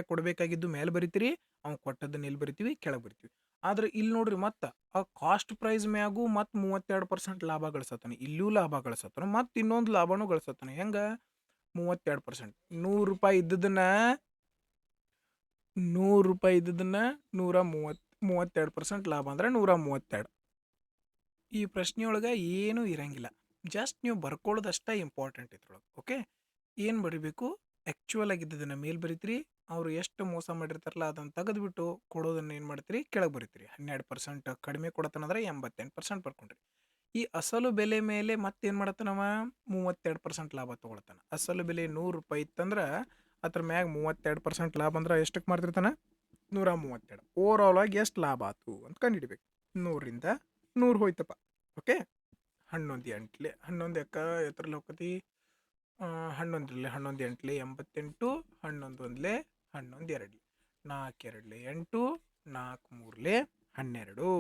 ಕೊಡಬೇಕಾಗಿದ್ದು ಮೇಲೆ ಬರಿತೀರಿ, ಅವ್ನು ಕೊಟ್ಟದ್ದನ್ನ ಎಲ್ಲಿ ಬರಿತೀವಿ? ಕೆಳಗೆ ಬರಿತೀವಿ. ಆದರೆ ಇಲ್ಲಿ ನೋಡ್ರಿ, ಮತ್ತೆ ಆ ಕಾಸ್ಟ್ ಪ್ರೈಸ್ ಮ್ಯಾಗೂ ಮತ್ತೆ 32% ಲಾಭ ಗಳಿಸತಾನೆ. ಇಲ್ಲೂ ಲಾಭ ಗಳಿಸತಾನೆ, ಮತ್ತು ಇನ್ನೊಂದು ಲಾಭನೂ ಗಳಿಸತಾನೆ. ಹೆಂಗೆ? 32%. 100 ರೂಪಾಯಿ ಇದ್ದದನ್ನ 132% ಲಾಭ ಅಂದ್ರೆ 132. ಈ ಪ್ರಶ್ನೆಯೊಳಗೆ ಏನೂ ಇರಂಗಿಲ್ಲ, ಜಸ್ಟ್ ನೀವು ಬರ್ಕೊಳ್ಳೋದಷ್ಟೇ ಇಂಪಾರ್ಟೆಂಟ್ ಇದ್ರೊಳಗೆ. ಓಕೆ, ಏನು ಬರಿಬೇಕು? ಆ್ಯಕ್ಚುವಲ್ ಆಗಿದ್ದದನ್ನು ಮೇಲೆ ಬರಿತೀರಿ, ಅವರು ಎಷ್ಟು ಮೋಸ ಮಾಡಿರ್ತಾರಲ್ಲ ಅದನ್ನು ತೆಗೆದುಬಿಟ್ಟು ಕೊಡೋದನ್ನು ಏನು ಮಾಡ್ತೀರಿ? ಕೆಳಗೆ ಬರಿತೀರಿ. 12% ಕಡಿಮೆ ಕೊಡತಾನಂದ್ರೆ 88% ಬರ್ಕೊಂಡ್ರಿ. ಈ ಅಸಲು ಬೆಲೆ ಮೇಲೆ ಮತ್ತೇನು ಮಾಡತ್ತಾನವ? 32% ಲಾಭ ತೊಗೊಳ್ತಾನೆ. ಅಸಲು ಬೆಲೆ 100 ರೂಪಾಯಿ ಇತ್ತಂದ್ರೆ ಅದ್ರ ಮ್ಯಾಗ 32% ಲಾಭ ಅಂದ್ರೆ ಎಷ್ಟಕ್ಕೆ ಮಾಡ್ತಿರ್ತಾನೆ? 132. ಓವರ್ ಆಲ್ ಆಗಿ ಎಷ್ಟು ಲಾಭ ಆಯ್ತು ಅಂತ ಕಂಡುಹಿಡಿಬೇಕು. 100ರಿಂದ 100 ಹೋಯ್ತಪ್ಪ. ಓಕೆ, 11 8 11 ಯಾಕ ಎತ್ತರಲ್ಲಿ ಹೋಗ್ತತಿ? 11 11 8 88. 11 1 11 2 4 2 8 4 3 12.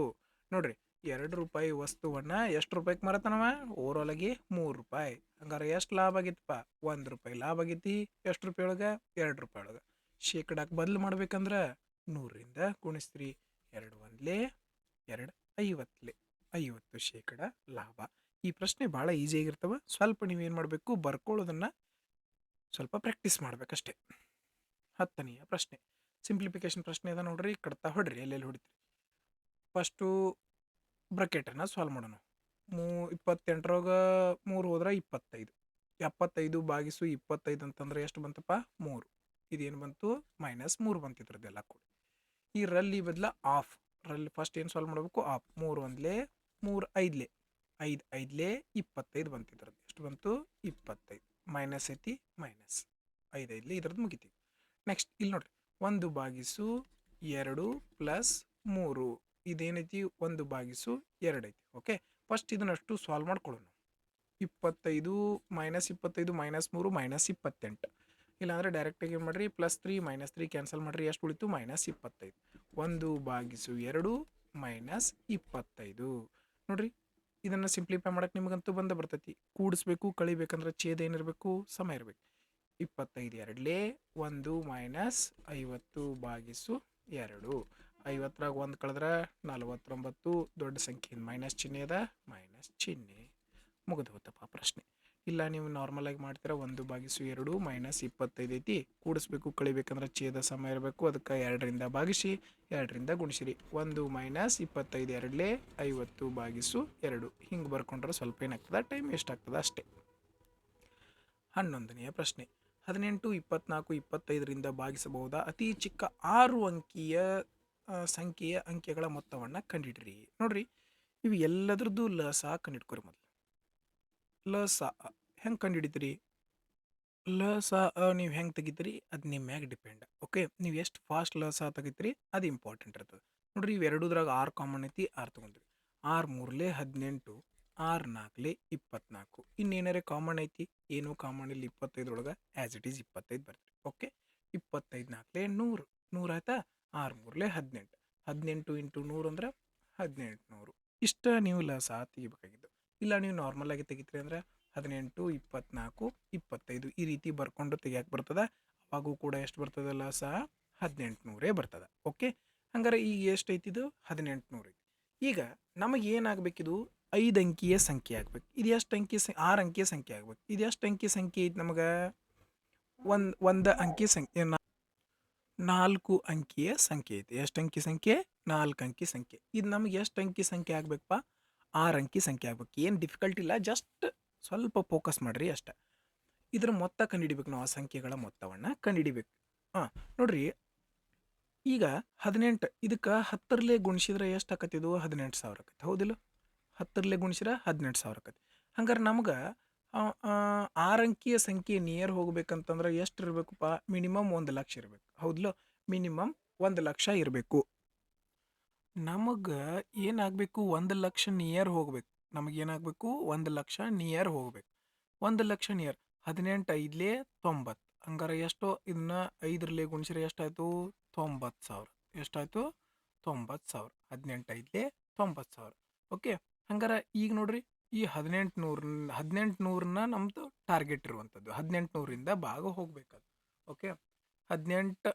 ನೋಡ್ರಿ, 2 ರೂಪಾಯಿ ವಸ್ತುವನ್ನ ಎಷ್ಟು ರೂಪಾಯಿಗೆ ಮಾರತಾನವ? ಓವರಾಲ್ ಆಗಿ 3 ರೂಪಾಯಿ. ಹಂಗಾರೆ ಎಷ್ಟು ಲಾಭ ಆಗಿತ್ತಪ್ಪ? 1 ರೂಪಾಯಿ ಲಾಭ ಆಗೈತಿ. ಎಷ್ಟು ರೂಪಾಯಿ ಒಳಗೆ? 2 ರೂಪಾಯಿ ಒಳಗೆ. ಶೇಕಡಾಕ್ಕೆ ಬದಲು ಮಾಡ್ಬೇಕಂದ್ರೆ 100ರಿಂದ ಗುಣಿಸ್ರಿ. 2 ಒಂದ್ಲೆ 2 50% ಲಾಭ. ಈ ಪ್ರಶ್ನೆ ಭಾಳ ಈಸಿಯಾಗಿರ್ತವೆ. ಸ್ವಲ್ಪ ನೀವೇನು ಮಾಡಬೇಕು, ಬರ್ಕೊಳ್ಳೋದನ್ನು ಸ್ವಲ್ಪ ಪ್ರಾಕ್ಟೀಸ್ ಮಾಡ್ಬೇಕಷ್ಟೇ. 10ನೆಯ ಪ್ರಶ್ನೆ ಸಿಂಪ್ಲಿಫಿಕೇಶನ್ ಪ್ರಶ್ನೆ ಅದ ನೋಡ್ರಿ. ಕಡ್ತಾ ಹೊಡ್ರಿ, ಎಲ್ಲೆಲ್ಲಿ ಹೊಡಿತೀರಿ. ಫಸ್ಟು ಬ್ರಕೆಟನ್ನು ಸಾಲ್ವ್ ಮಾಡೋಣ. 28ರಾಗ 3 ಹೋದ್ರೆ 25. 75/25 ಅಂತಂದ್ರೆ ಎಷ್ಟು ಬಂತಪ್ಪ? 3. ಇದೇನು ಬಂತು? -3 ಬಂತು. ಇದ್ರದ್ದೆಲ್ಲ ಕೂಡ ಈ ರಲ್ಲಿ ಬದಲ ಆಫ್. ರಲ್ಲಿ ಫಸ್ಟ್ ಏನು ಸಾಲ್ವ್ ಮಾಡಬೇಕು? ಆಫ್. 3 ಒಂದ್ಲೆ 3 ಐದ್ಲೆ 5 ಐದ್ಲೆ 25 ಬಂತು. ಇದ್ರದ್ದು ಎಷ್ಟು ಬಂತು? 25. ಮೈನಸ್ ಐತಿ, ಮೈನಸ್ 5 ಐದ್ಲೆ ಇದ್ರದ್ದು ಮುಗಿತೀವಿ. ನೆಕ್ಸ್ಟ್ ಇಲ್ಲಿ ನೋಡ್ರಿ, 1/2 ಪ್ಲಸ್ 3 ಇದೇನೈತಿ? 1/2 ಐತಿ. ಓಕೆ, ಫಸ್ಟ್ ಇದನ್ನಷ್ಟು ಸಾಲ್ವ್ ಮಾಡ್ಕೊಳ್ಳೋಣ. 25 -25 -3 -28. ಇಲ್ಲಾಂದರೆ ಡೈರೆಕ್ಟಾಗಿ ಏನು ಮಾಡಿರಿ, +3 -3 ಕ್ಯಾನ್ಸಲ್ ಮಾಡಿರಿ. ಎಷ್ಟು ಉಳಿತು? -25. 1/2 -25 ನೋಡ್ರಿ. ಇದನ್ನು ಸಿಂಪ್ಲಿಫೈ ಮಾಡಕ್ಕೆ ನಿಮಗಂತೂ ಬರ್ತೈತಿ. ಕೂಡಿಸ್ಬೇಕು, ಕಳಿಬೇಕಂದ್ರೆ ಛೇದ ಏನಿರಬೇಕು? ಸಮ ಇರಬೇಕು. 25 ಎರಡ್ಲೆ 1 -50/2. 50ರಾಗ 1 ಕಳೆದ್ರೆ 49. ದೊಡ್ಡ ಸಂಖ್ಯೆ ಮೈನಸ್ ಚಿಹ್ನೆ ಅದ, ಮೈನಸ್ ಚಿಹ್ನೆ. ಮುಗಿದು ಹೋತಪ್ಪ ಪ್ರಶ್ನೆ. ಇಲ್ಲ ನೀವು ನಾರ್ಮಲ್ ಆಗಿ ಮಾಡ್ತೀರಾ, 1/2 -25 ಐತಿ. ಕೂಡಿಸ್ಬೇಕು, ಕಳಿಬೇಕಂದ್ರೆ ಛೇದ ಸಮ ಇರಬೇಕು. ಅದಕ್ಕೆ 2ರಿಂದ ಭಾಗಿಸಿ 2ರಿಂದ ಗುಣಿಸಿರಿ. 1 -25 ಎರಡ್ಲೆ 50/2. ಹಿಂಗೆ ಬರ್ಕೊಂಡ್ರೆ ಸ್ವಲ್ಪ ಏನಾಗ್ತದೆ? ಟೈಮ್ ಎಷ್ಟಾಗ್ತದೆ ಅಷ್ಟೇ. 11ನೆಯ ಪ್ರಶ್ನೆ 18, 24, 25ರಿಂದ ಭಾಗಿಸಬಹುದಾ ಅತಿ ಚಿಕ್ಕ 6 ಅಂಕಿಯ ಸಂಖ್ಯೆಯ ಅಂಕೆಗಳ ಮೊತ್ತವನ್ನು ಕಂಡಿಡ್ರಿ. ನೋಡ್ರಿ, ಇವು ಎಲ್ಲದ್ರದ್ದು ಲಸ ಕಂಡಿಡ್ಕೊರಿ. ಮೊದಲು ಲಸ ಹೆಂಗೆ ಕಂಡುಹಿಡಿತೀರಿ? ಲಸ ನೀವು ಹೆಂಗೆ ತೆಗಿತೀರಿ ಅದು ನಿಮ್ಮ ಮ್ಯಾಗ ಡಿಪೆಂಡ್. ಓಕೆ, ನೀವು ಎಷ್ಟು ಫಾಸ್ಟ್ ಲಸ ತೆಗಿತೀರಿ ಅದು ಇಂಪಾರ್ಟೆಂಟ್ ಇರ್ತದೆ. ನೋಡ್ರಿ, ಇವೆರಡುದ್ರಾಗ 6 ಕಾಮನ್ ಐತಿ, 6 ತೊಗೊಂಡ್ರಿ. 6 3 18, 6 4 24. ಇನ್ನೇನಾರೇ ಕಾಮನ್ ಐತಿ? ಏನೂ ಕಾಮನ್ ಇಲ್ಲಿ. 25 ಆ್ಯಸ್ ಇಟ್ ಈಸ್ 25 ಬರ್ತೀರಿ. ಓಕೆ, 25 4 100. 100 ಆಯ್ತಾ? 6 3 18. 18 × 100 ಅಂದ್ರೆ 1800. ಇಷ್ಟ ನೀವು ಲಸ ತೆಗಿಬೇಕಾಗಿದ್ದು. ಇಲ್ಲ ನೀವು ನಾರ್ಮಲ್ ಆಗಿ ತೆಗಿತೀರಿ ಅಂದ್ರೆ 18, 24, 25 ಈ ರೀತಿ ಬರ್ಕೊಂಡು ತೆಗಿಯಕ್ಕೆ ಬರ್ತದೆ. ಅವಾಗೂ ಕೂಡ ಎಷ್ಟು ಬರ್ತದೆ ಲಸ? 1800 ಬರ್ತದೆ. ಓಕೆ, ಹಂಗಾರೆ ಈಗ ಎಷ್ಟು ಐತಿದು? 1800 ಐತಿ. ಈಗ ನಮಗೆ ಏನಾಗಬೇಕಿದು? 5 ಅಂಕಿಯ ಸಂಖ್ಯೆ ಆಗ್ಬೇಕು. ಇದು ಎಷ್ಟು ಅಂಕಿ? 6 ಅಂಕಿಯ ಸಂಖ್ಯೆ ಆಗ್ಬೇಕು. ಇದು ಎಷ್ಟು ಅಂಕಿ ಸಂಖ್ಯೆ ಐತಿ ನಮಗೆ? ಒಂದು ಅಂಕಿ ಸಂಖ್ಯೆ, 4 ಅಂಕಿಯ ಸಂಖ್ಯೆ ಐತಿ. ಎಷ್ಟು ಅಂಕಿ ಸಂಖ್ಯೆ? 4 ಅಂಕಿ ಸಂಖ್ಯೆ. ಇದು ನಮಗೆ ಎಷ್ಟು ಅಂಕಿ ಸಂಖ್ಯೆ ಆಗ್ಬೇಕಪ್ಪ? 6 ಅಂಕಿ ಸಂಖ್ಯೆ ಆಗ್ಬೇಕು. ಏನು ಡಿಫಿಕಲ್ಟ್ ಇಲ್ಲ, ಜಸ್ಟ್ ಸ್ವಲ್ಪ ಫೋಕಸ್ ಮಾಡಿರಿ ಅಷ್ಟೆ. ಇದ್ರ ಮೊತ್ತ ಕಂಡುಹಿಡಿಬೇಕು ನಾವು. ಆ ಸಂಖ್ಯೆಗಳ ಮೊತ್ತವನ್ನು ಕಂಡುಹಿಡಿಬೇಕು. ನೋಡ್ರಿ, ಈಗ 18 ಇದಕ್ಕೆ 10ರಲ್ಲೇ ಗುಣಿಸಿದ್ರೆ ಎಷ್ಟು ಆಕತಿದು? 18,000 ಆಕತಿ. ಹೌದಿಲ್ಲ? 10ರಲ್ಲೇ ಗುಣಿಸಿದ್ರೆ 18,000 ಆಕತಿ. ಹಂಗಾರೆ ನಮ್ಗೆ 6 ಅಂಕಿಯ ಸಂಖ್ಯೆ ನಿಯರ್ ಹೋಗ್ಬೇಕಂತಂದ್ರೆ ಎಷ್ಟು ಇರಬೇಕಪ್ಪ? ಮಿನಿಮಮ್ 1 ಲಕ್ಷ ಇರಬೇಕು. ಹೌದಿಲ್ಲ? ಮಿನಿಮಮ್ 1 ಲಕ್ಷ ಇರಬೇಕು. ನಮಗೆ ಏನಾಗಬೇಕು? 1 ಲಕ್ಷ ನಿಯರ್ ಹೋಗ್ಬೇಕು. ನಮಗೇನಾಗಬೇಕು? 1 ಲಕ್ಷ ನಿಯರ್ ಹೋಗ್ಬೇಕು. 1 ಲಕ್ಷ ನಿಯರ್ 18 5 90. ಹಂಗಾರೆ ಎಷ್ಟು? ಇದನ್ನ 5ರಲ್ಲೇ ಗುಣಿಸಿದ್ರೆ ಎಷ್ಟಾಯಿತು? 90,000. ಎಷ್ಟಾಯಿತು? 90,000. 18 5 90,000. ಓಕೆ, ಹಂಗಾರೆ ಈಗ ನೋಡ್ರಿ, ಈ 1800ನ ನಮ್ಮದು ಟಾರ್ಗೆಟ್ ಇರುವಂಥದ್ದು. 1800ರಿಂದ ಭಾಗ ಹೋಗ್ಬೇಕದು. ಓಕೆ, 18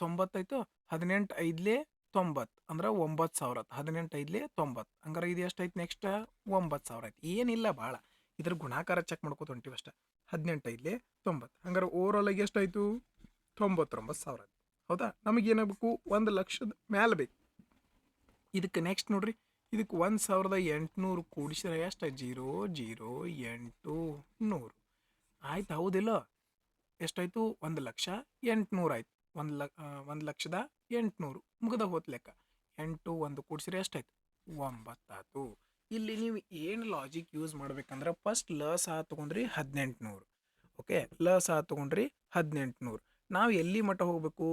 90 ಆಯಿತು. 18 5 90 ಅಂದ್ರೆ 9,000. 18 5 90. ಹಂಗಾರೆ ಇದು ಎಷ್ಟಾಯ್ತು? ನೆಕ್ಸ್ಟ್ 9,000 ಆಯ್ತು. ಏನಿಲ್ಲ ಭಾಳ, ಇದ್ರ ಗುಣಾಕಾರ ಚೆಕ್ ಮಾಡ್ಕೋತ ಹೊಂಟಿವಿ ಅಷ್ಟೇ. 18 5 90. ಹಂಗಾರೆ ಓವರಾಲ್ ಆಗಿ ಎಷ್ಟಾಯಿತು? 99,000 ಆಯ್ತು. ಹೌದಾ? ನಮಗೇನಾಗಬೇಕು? 1 ಲಕ್ಷದ ಮ್ಯಾಲೆ ಬೇಕು. ಇದಕ್ಕೆ ನೆಕ್ಸ್ಟ್ ನೋಡ್ರಿ, ಇದಕ್ಕೆ 1,800 ಕೂಡಿಸಿದ್ರೆ ಎಷ್ಟಾಯ್ತು? 0 0 8 100 ಆಯ್ತು. ಹೌದಿಲ್ಲ? ಎಷ್ಟಾಯಿತು? 1,08,000 ಆಯ್ತು. 1,08,000 ಮುಗಿದ ಹೋತ್ ಲೆಕ್ಕ. 8 1 ಕೂಡಿಸಿದ್ರೆ ಎಷ್ಟಾಯ್ತು? 9 ಆಯ್ತು. ಇಲ್ಲಿ ನೀವು ಏನು ಲಾಜಿಕ್ ಯೂಸ್ ಮಾಡ್ಬೇಕಂದ್ರೆ, ಫಸ್ಟ್ ಲಸ ತೊಗೊಂಡ್ರಿ 1800. ಓಕೆ, ಲಸ ತೊಗೊಂಡ್ರಿ 1800. ನಾವು ಎಲ್ಲಿ ಮಟ್ಟ ಹೋಗಬೇಕು?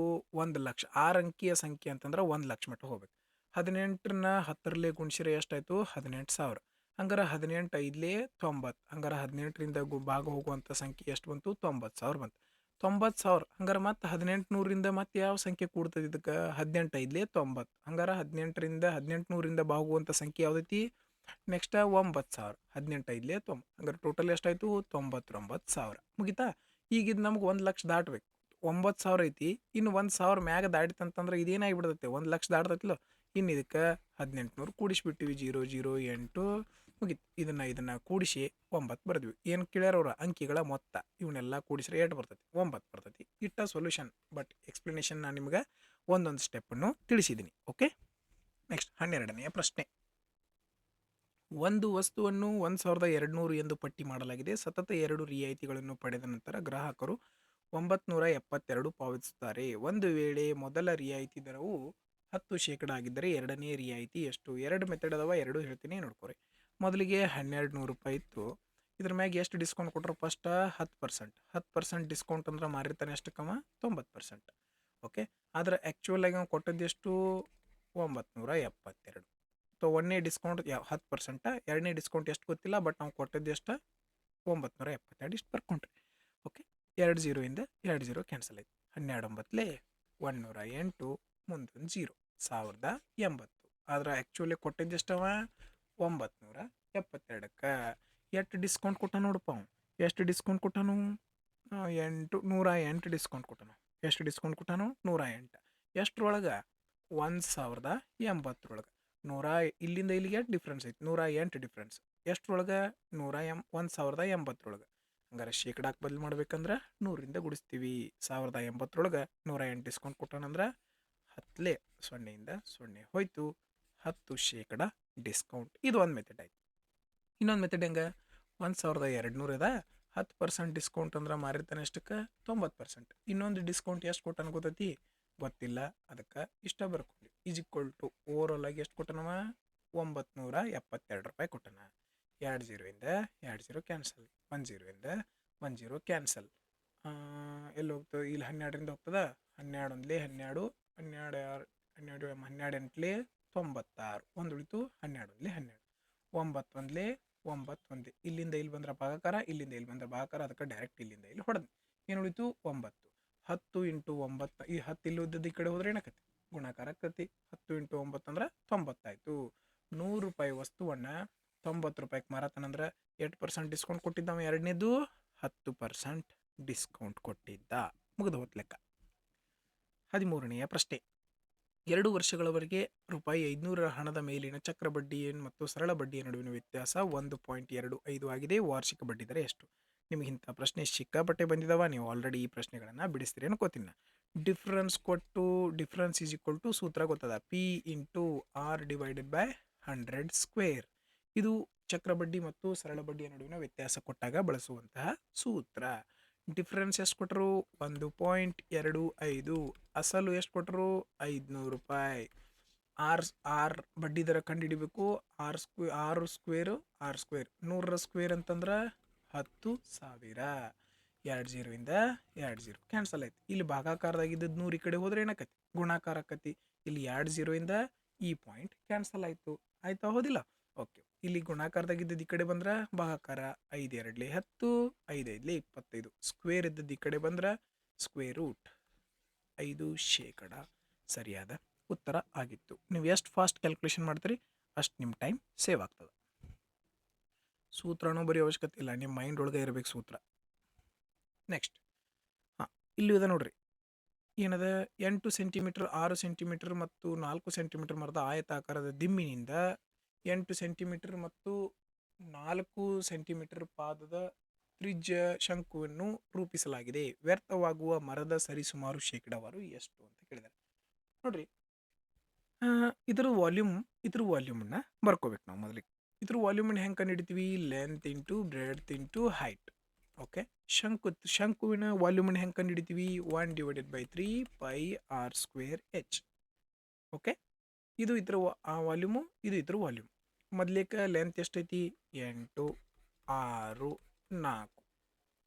1 ಲಕ್ಷ. 6 ಅಂಕಿಯ ಸಂಖ್ಯೆ ಅಂತಂದ್ರೆ 1 ಲಕ್ಷ ಮಟ್ಟ ಹೋಗ್ಬೇಕು. 18ನ 10ರಲ್ಲೇ ಗುಣಿಸಿದ್ರೆ ಎಷ್ಟಾಯಿತು? 18,000. ಹಂಗಾರೆ 18 5 90. ಹಂಗಾರೆ 18ರಿಂದ ಭಾಗ ಹೋಗುವಂಥ ಸಂಖ್ಯೆ ಎಷ್ಟು ಬಂತು? 90,000 ಬಂತು. 90,000. ಹಂಗಾರೆ ಮತ್ತೆ 1800ರಿಂದ ಮತ್ತೆ ಯಾವ ಸಂಖ್ಯೆ ಕೂಡ್ತದೆ ಇದಕ್ಕೆ? 18 5 90. ಹಂಗಾರೆ 1800ರಿಂದ ಭಾಗುವಂಥ ಸಂಖ್ಯೆ ಯಾವುದೈತಿ? ನೆಕ್ಸ್ಟ್ 9,000. 18 5 90. ಹಂಗಾರೆ ಟೋಟಲ್ ಎಷ್ಟಾಯಿತು? 99,000. ಮುಗಿತಾ? ಈಗ ಇದು ನಮ್ಗೆ 1 ಲಕ್ಷ ದಾಟಬೇಕು. 9,000 ಐತಿ. ಇನ್ನು 1,000 ಮ್ಯಾಗ ದಾಟಿತಂತಂದ್ರೆ ಇದೇನಾಗಿಬಿಡ್ತೈತೆ 1,00,000 ದಾಟ್ತೈತಿಲ್ಲೋ. ಇನ್ನು ಇದಕ್ಕೆ 1800 ಕೂಡಿಸ್ಬಿಟ್ಟಿವಿ. 008 ಮುಗೀತು. ಇದನ್ನ ಕೂಡಿಸಿ 9 ಬರೆದ್ವಿ. ಏನು ಕೇಳ್ಯಾರ ಅವ್ರ ಅಂಕಿಗಳ ಮೊತ್ತ ಇವನ್ನೆಲ್ಲ ಕೂಡಿಸ್ರೆ 8 ಬರ್ತೈತಿ, 9 ಬರ್ತೈತಿ. ಇಟ್ಟ ಸೊಲ್ಯೂಷನ್. ಬಟ್ ಎಕ್ಸ್ಪ್ಲನೇಷನ್ ನಾನು ನಿಮ್ಗೆ ಒಂದೊಂದು ಸ್ಟೆಪ್ಪನ್ನು ತಿಳಿಸಿದ್ದೀನಿ. ಓಕೆ, ನೆಕ್ಸ್ಟ್ 12ನೇ ಪ್ರಶ್ನೆ. ಒಂದು ವಸ್ತುವನ್ನು 1,200 ಎಂದು ಪಟ್ಟಿ ಮಾಡಲಾಗಿದೆ. ಸತತ 2 ರಿಯಾಯಿತಿಗಳನ್ನು ಪಡೆದ ನಂತರ ಗ್ರಾಹಕರು 972 ಪಾವತಿಸುತ್ತಾರೆ. ಒಂದು ವೇಳೆ ಮೊದಲ ರಿಯಾಯಿತಿ ದರವು 10% ಆಗಿದ್ದರೆ ಎರಡನೇ ರಿಯಾಯಿತಿ ಎಷ್ಟು? ಎರಡು ಮೆಥಡ್ ಅದಾವ, ಎರಡು ಹೇಳ್ತೀನಿ ನೋಡ್ಕೊರಿ. ಮೊದಲಿಗೆ 1200 ರೂಪಾಯಿ ಇತ್ತು. ಇದ್ರ ಮ್ಯಾಗ ಎಷ್ಟು ಡಿಸ್ಕೌಂಟ್ ಕೊಟ್ಟರು? ಫಸ್ಟ್ 10%. 10% ಡಿಸ್ಕೌಂಟ್ ಅಂದ್ರೆ ಮಾರಿರ್ತಾನೆ ಎಷ್ಟಕ್ಕವ? 90%. ಓಕೆ, ಆದ್ರೆ ಆ್ಯಕ್ಚುಯಲ್ ಆಗಿ ನಾವು ಕೊಟ್ಟದ್ದೆಷ್ಟು? 972. ಸೊ ಒಂದನೇ ಡಿಸ್ಕೌಂಟ್ 10%, ಎರಡನೇ ಡಿಸ್ಕೌಂಟ್ ಎಷ್ಟು ಗೊತ್ತಿಲ್ಲ, ಬಟ್ ನಾವು ಕೊಟ್ಟದ್ದು ಎಷ್ಟು? 972. ಇಷ್ಟು ಬರ್ಕೊಂಡ್ರಿ. ಓಕೆ, 2 0 2 0 ಕ್ಯಾನ್ಸಲ್ ಆಯ್ತು. 12 108 ಮುಂದೊಂದು 0 1080. ಆದ್ರೆ ಆ್ಯಕ್ಚುಲಿ ಕೊಟ್ಟಿದ್ದು ಎಷ್ಟವ? 972ಕ್ಕೆ ಎಷ್ಟು ಡಿಸ್ಕೌಂಟ್ ಕೊಟ್ಟ ನೋಡಪ್ಪ ಅವ್ನು. ಎಷ್ಟು ಡಿಸ್ಕೌಂಟ್ ಕೊಟ್ಟನು? 108 ಡಿಸ್ಕೌಂಟ್ ಕೊಟ್ಟನು. ಎಷ್ಟು ಡಿಸ್ಕೌಂಟ್ ಕೊಟ್ಟನು? 108. ಎಷ್ಟ್ರೊಳಗೆ? 1080. ಇಲ್ಲಿಂದ ಇಲ್ಲಿಗೆ ಡಿಫ್ರೆನ್ಸ್ ಐತಿ, 108 ಡಿಫ್ರೆನ್ಸ್. ಎಷ್ಟ್ರೊಳಗೆ? 1080. ಹಂಗಾರೆ ಶೇಕಡಾಕ್ಕೆ ಬದಲು ಮಾಡ್ಬೇಕಂದ್ರೆ 100ರಿಂದ ಗುಡಿಸ್ತೀವಿ. 1080 108 ಡಿಸ್ಕೌಂಟ್ ಕೊಟ್ಟನಂದ್ರೆ 10 0ಯಿಂದ 0 ಹೋಯ್ತು, 10% ಡಿಸ್ಕೌಂಟ್. ಇದು ಒಂದು ಮೆಥಡ್ ಆಯ್ತು. ಇನ್ನೊಂದು ಮೆಥಡ್ ಹೆಂಗೆ? 1200 ಅದ, 10% ಡಿಸ್ಕೌಂಟ್ ಅಂದ್ರೆ ಮಾರಿರ್ತಾನೆ ಎಷ್ಟಕ್ಕೆ? 90%. ಇನ್ನೊಂದು ಡಿಸ್ಕೌಂಟ್ ಎಷ್ಟು ಕೊಟ್ಟನ ಗೊತ್ತೈತಿ? ಗೊತ್ತಿಲ್ಲ, ಅದಕ್ಕೆ ಇಷ್ಟ ಬರ್ಕೊಂಡ್ವಿ. ಈಸ್ ಈಕ್ವಲ್ ಟು ಓವರಾಲ್ ಆಗಿ ಎಷ್ಟು ಕೊಟ್ಟನವ? 972 ರೂಪಾಯಿ ಕೊಟ್ಟನ. 2 0 2 0 ಕ್ಯಾನ್ಸಲ್, 1 0 1 0 ಕ್ಯಾನ್ಸಲ್. ಎಲ್ಲಿ ಹೋಗ್ತದೆ? ಇಲ್ಲಿ 12ರಿಂದ ಹೋಗ್ತದ. 12 12 12 12 12 96. ಒಂದು ಉಳಿತು 12 12 9 1 ಇಲ್ಲಿಂದ ಇಲ್ಲಿ ಬಂದ್ರೆ ಭಾಗಾಕಾರ, ಇಲ್ಲಿಂದ ಇಲ್ಲಿ ಬಂದ್ರೆ ಭಾಗಾಕಾರ, ಅದಕ್ಕೆ ಡೈರೆಕ್ಟ್ ಇಲ್ಲಿಂದ ಇಲ್ಲಿ ಹೊಡೆದು ಏನು ಉಳಿತು? 9. 10 × 9. ಈ 10 ಇಲ್ಲಿ ಉದ್ದದ ಈ ಕಡೆ ಹೋದ್ರೆ ಏನಾಕತಿ? ಗುಣಾಕಾರ ಆಕತಿ. 10 × 9 ಅಂದ್ರೆ 90 ಆಯಿತು. 100 ರೂಪಾಯಿ ವಸ್ತುವನ್ನು 90 ರೂಪಾಯಿಗೆ ಮಾರತಾನಂದ್ರೆ 8% ಡಿಸ್ಕೌಂಟ್ ಕೊಟ್ಟಿದ್ದಾವ. ಎರಡನೇದು 10% ಡಿಸ್ಕೌಂಟ್ ಕೊಟ್ಟಿದ್ದ. ಮುಗಿದು ಹೋತ್ ಲೆಕ್ಕ. 13ನೆಯ ಪ್ರಶ್ನೆ. 2 ವರ್ಷಗಳವರೆಗೆ ₹500 ಹಣದ ಮೇಲಿನ ಚಕ್ರ ಬಡ್ಡಿ ಮತ್ತು ಸರಳ ಬಡ್ಡಿಯ ನಡುವಿನ ವ್ಯತ್ಯಾಸ 1.25 ಆಗಿದೆ. ವಾರ್ಷಿಕ ಬಡ್ಡಿ ದರ ಎಷ್ಟು? ನಿಮಗೆ ಇಂಥ ಪ್ರಶ್ನೆ ಸಿಕ್ಕಾಪಟ್ಟೆ ಬಂದಿದ್ದಾವ. ನೀವು ಆಲ್ರೆಡಿ ಈ ಪ್ರಶ್ನೆಗಳನ್ನು ಬಿಡಿಸ್ತೀರಿ ಅನ್ಕೋತೀನಿ. ಡಿಫ್ರೆನ್ಸ್ ಕೊಟ್ಟು ಡಿಫ್ರೆನ್ಸ್ ಈಸ್ ಈಕ್ವಲ್ ಟು ಸೂತ್ರ ಗೊತ್ತದ, P × R / 100². ಇದು ಚಕ್ರ ಬಡ್ಡಿ ಮತ್ತು ಸರಳ ಬಡ್ಡಿಯ ನಡುವಿನ ವ್ಯತ್ಯಾಸ ಕೊಟ್ಟಾಗ ಬಳಸುವಂತಹ ಸೂತ್ರ. ಡಿಫ್ರೆನ್ಸ್ ಎಷ್ಟು ಕೊಟ್ಟರು? 1.25. ಅಸಲು ಎಷ್ಟು ಕೊಟ್ಟರು? 500 ರೂಪಾಯಿ. ಆರ್ ಬಡ್ಡಿ ದರ ಕಂಡುಹಿಡಿಬೇಕು. R² 100ರ ಸ್ಕ್ವೇರ್ ಅಂತಂದ್ರೆ 10,000. 2 0 2 0 ಕ್ಯಾನ್ಸಲ್ ಆಯ್ತು. ಇಲ್ಲಿ ಭಾಗಾಕಾರದಾಗಿದ್ದದ್ದು 100 ಈ ಕಡೆ ಹೋದ್ರೆ ಏನಾಕತಿ? ಗುಣಾಕಾರ ಆಕತಿ. ಇಲ್ಲಿ 2 0 ಈ ಪಾಯಿಂಟ್ ಕ್ಯಾನ್ಸಲ್ ಆಯಿತು. ಆಯ್ತಾ? ಹೌದಿಲ್ಲ? ಓಕೆ, ಇಲ್ಲಿ ಗುಣಾಕಾರದಾಗಿದ್ದದ್ದು ಈ ಕಡೆ ಬಂದ್ರೆ ಭಾಗಾಕಾರ. 5 2 10, 5 5 25. ಸ್ಕ್ವೇರ್ ಇದ್ದದ್ದು ಈ ಕಡೆ ಬಂದ್ರೆ ಸ್ಕ್ವೇರ್ ರೂಟ್. 5% ಸರಿಯಾದ ಉತ್ತರ ಆಗಿತ್ತು. ನೀವು ಎಷ್ಟು ಫಾಸ್ಟ್ ಕ್ಯಾಲ್ಕುಲೇಷನ್ ಮಾಡ್ತೀರಿ ಅಷ್ಟು ನಿಮ್ಮ ಟೈಮ್ ಸೇವ್ ಆಗ್ತದೆ. ಸೂತ್ರನೂ ಬರೀ ಅವಶ್ಯಕತೆ ಇಲ್ಲ, ನಿಮ್ಮ ಮೈಂಡ್ ಒಳಗೆ ಇರಬೇಕು ಸೂತ್ರ. ನೆಕ್ಸ್ಟ್ ಇಲ್ಲಿ ಇದೆ ನೋಡ್ರಿ, ಏನದ? 8 ಸೆಂಟಿಮೀಟರ್ 6 ಸೆಂಟಿಮೀಟರ್ ಮತ್ತು 4 ಸೆಂಟಿಮೀಟರ್ ಮರದ ಆಯತಾಕಾರದ ದಿಮ್ಮಿನಿಂದ 8 ಸೆಂಟಿಮೀಟರ್ ಮತ್ತು 4 ಸೆಂಟಿಮೀಟರ್ ಪಾದದ ತ್ರಿಜ್ಯ ಶಂಕುವನ್ನು ರೂಪಿಸಲಾಗಿದೆ. ವ್ಯರ್ಥವಾಗುವ ಮರದ ಸರಿಸುಮಾರು ಶೇಕಡಾವಾರು ಎಷ್ಟು ಅಂತ ಕೇಳಿದ್ದಾರೆ. ನೋಡ್ರಿ, ಇದ್ರ ವಾಲ್ಯೂಮನ್ನ ಬರ್ಕೋಬೇಕು ನಾವು ಮೊದಲಿಗೆ. ಇದ್ರ ವಾಲ್ಯೂಮನ್ನು ಹೆಂಗೆ ಕಂಡುಹಿಡಿತೀವಿ? Length into breadth into height. Okay, ಶಂಕುವಿನ ವಾಲ್ಯೂಮನ್ನು ಹೆಂಗೆ ಕಂಡುಹಿಡಿತೀವಿ? 1/3 πr²h. ಓಕೆ, ಇದು ಇದ್ರ ವಾಲ್ಯೂಮು, ಇದು ಇದ್ರ ವಾಲ್ಯೂಮ್. ಮೊದಲೇಕ ಲೆಂತ್ ಎಷ್ಟೈತಿ? 8 6 4.